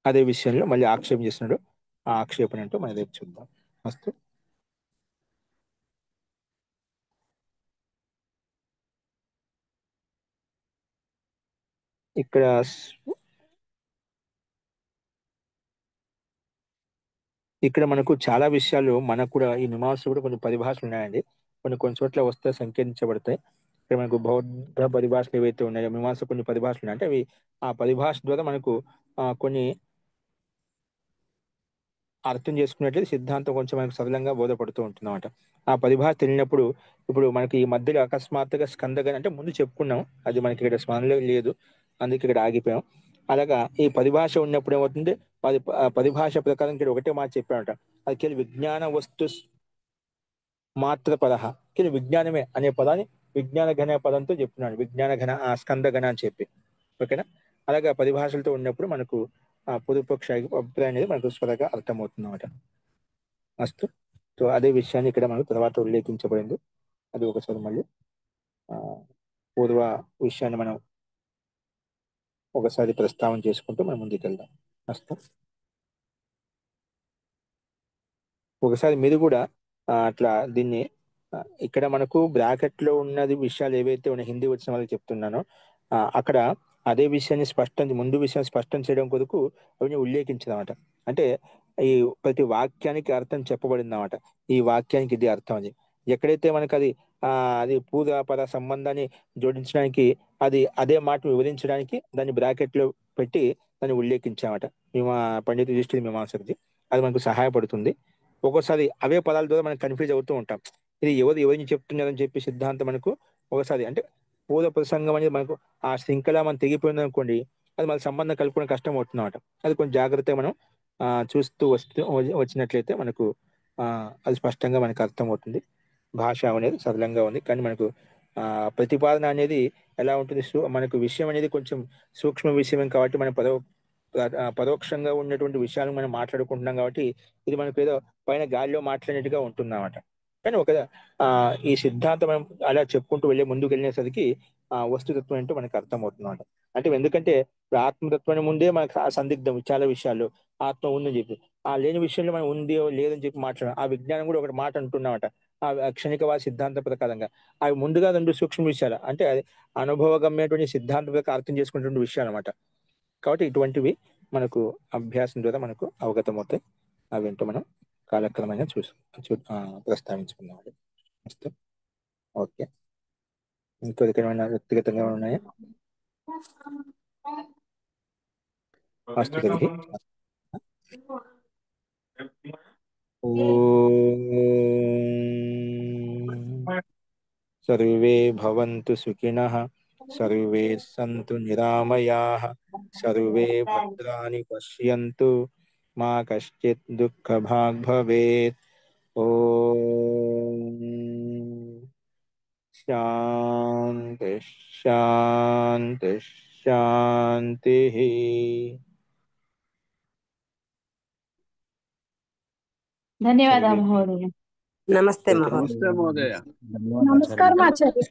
అదే విషయంలో మళ్ళీ ఆక్షేపం చేస్తున్నాడు. ఆ ఆక్షేపణ అంటూ మనం రేపు చూద్దాం. మస్తు. ఇక్కడ ఇక్కడ మనకు చాలా విషయాలు, మనకు కూడా ఈ మీమాంసలో కూడా కొన్ని పరిభాషలు ఉన్నాయండి. కొన్ని చోట్ల వస్తే సంకేతించబడతాయి. ఇక్కడ మనకు బౌద్ధ పరిభాషలు ఏవైతే ఉన్నాయో, మీమాంస కొన్ని పరిభాషలు ఉన్నాయి. అంటే అవి ఆ పరిభాష ద్వారా మనకు కొన్ని అర్థం చేసుకున్నట్లయితే సిద్ధాంతం కొంచెం మనకు సరళంగా బోధపడుతూ ఉంటుంది అనమాట. ఆ పరిభాష తెలియనప్పుడు, ఇప్పుడు మనకి ఈ మధ్యలో అకస్మాత్తుగా స్కందగని అంటే ముందు చెప్పుకున్నాం, అది మనకి ఇక్కడ స్మరణలో లేదు, అందుకే ఇక్కడ ఆగిపోయాం. అలాగా ఈ పరిభాష ఉన్నప్పుడు ఏమవుతుంది, పరిభాష ప్రకారం ఇక్కడ ఒకటే మాట చెప్పాడట. అది కేవలం విజ్ఞాన వస్తు మాత్ర పదహ, కేవలం విజ్ఞానమే అనే పదాన్ని విజ్ఞాన ఘన పదంతో చెప్తున్నాడు. విజ్ఞాన ఘన స్కంద ఘన అని చెప్పి. ఓకేనా. అలాగా పరిభాషలతో ఉన్నప్పుడు మనకు ఆ పొదుపక్ష అభిప్రాయం అనేది మనకు స్వరగా అర్థమవుతుంది అన్నమాట. అస్తు. సో అదే విషయాన్ని ఇక్కడ మనకు తర్వాత ఉల్లేఖించబడింది. అది ఒకసారి మళ్ళీ ఆ, పూర్వ విషయాన్ని మనం ఒకసారి ప్రస్తావన చేసుకుంటూ మనం ముందుకెళ్దాం. వస్తాం. ఒకసారి మీరు కూడా అట్లా దీన్ని ఇక్కడ మనకు బ్రాకెట్ లో ఉన్నది విషయాలు ఏవైతే ఉన్న హిందీ వచ్చిన వాళ్ళకి చెప్తున్నానో అక్కడ అదే విషయాన్ని ముందు విషయాన్ని స్పష్టం చేయడం కొరకు అవన్నీ ఉల్లేఖించదన్నమాట. అంటే ఈ ప్రతి వాక్యానికి అర్థం చెప్పబడింది అన్నమాట. ఈ వాక్యానికి ఇది అర్థం అది. ఎక్కడైతే మనకు అది అది పూర్వపర సంబంధాన్ని జోడించడానికి అదే మాట వివరించడానికి దాన్ని బ్రాకెట్ లో పెట్టి దాన్ని ఉల్లేఖించామట. పండిత యుధిష్ఠిర మీమాంసకుది అది మనకు సహాయపడుతుంది. ఒక్కోసారి అవే పదాల ద్వారా మనం కన్ఫ్యూజ్ అవుతూ ఉంటాం. ఇది ఎవరిని చెప్తున్నారని చెప్పి సిద్ధాంతం మనకు ఒకసారి అంటే పూర్వ ప్రసంగం అనేది మనకు ఆ శృంఖల మనం తెగిపోయింది అనుకోండి, అది మన సంబంధం కలుపుకోవడం కష్టం అవుతుంది అనమాట. అది కొంచెం జాగ్రత్తగా మనం చూస్తూ వచ్చినట్లయితే మనకు ఆ అది స్పష్టంగా మనకు అర్థమవుతుంది. భాష అనేది సరళంగా ఉంది, కానీ మనకు ప్రతిపాదన అనేది ఎలా ఉంటుంది, మనకు విషయం అనేది కొంచెం సూక్ష్మ విషయం కాబట్టి మనం పరోక్షంగా ఉన్నటువంటి విషయాలను మనం మాట్లాడుకుంటున్నాం కాబట్టి ఇది మనకు ఏదో పైన గాలిలో మాట్లాడినట్టుగా ఉంటుందన్నమాట. కానీ ఈ సిద్ధాంతం మనం అలా చెప్పుకుంటూ ముందుకు వెళ్ళేసరికి వస్తుతత్వం ఏంటో మనకు అర్థమవుతుంది అన్నమాట. అంటే ఎందుకంటే ఇప్పుడు ఆత్మతత్వాన్ని ముందే మనకు సందిగ్ధం చాలా విషయాలు. ఆత్మ ఉందని చెప్పి లేని విషయంలో మనం ఉంది లేదని చెప్పి మాట్లాడాం. ఆ విజ్ఞానం కూడా ఒకటి మాట అంటున్నామట. క్షణికవాద సిద్ధాంత ప్రకారంగా అవి ముందుగా రెండు సూక్ష్మ విషయాలు, అంటే అది అనుభవగమ్యటువంటి సిద్ధాంత ప్రకారం అర్థం చేసుకునేటువంటి విషయాలు అనమాట. కాబట్టి ఇటువంటివి మనకు అభ్యాసం ద్వారా మనకు అవగతం అవుతాయి. అవేంటో మనం కాలక్రమంగా ప్రస్తావించుకున్నాం. ఓకే, ఇంకో ఏమైనా వ్యక్తిగతంగా ఉన్నాయా? అస్తు తర్हि सर्वे भवन्तु सुखिनः, सर्वे सन्तु निरामयाः, सर्वे भद्राणि पश्यन्तु, मा कश्चित् दुःखभाग् भवेत्। ॐ शान्ति शान्ति शान्तिः। धन्यवादः महोदय। नमस्ते सर्वे महोदय। नमस्ते महोदय। नमस्कारम् आचार्य।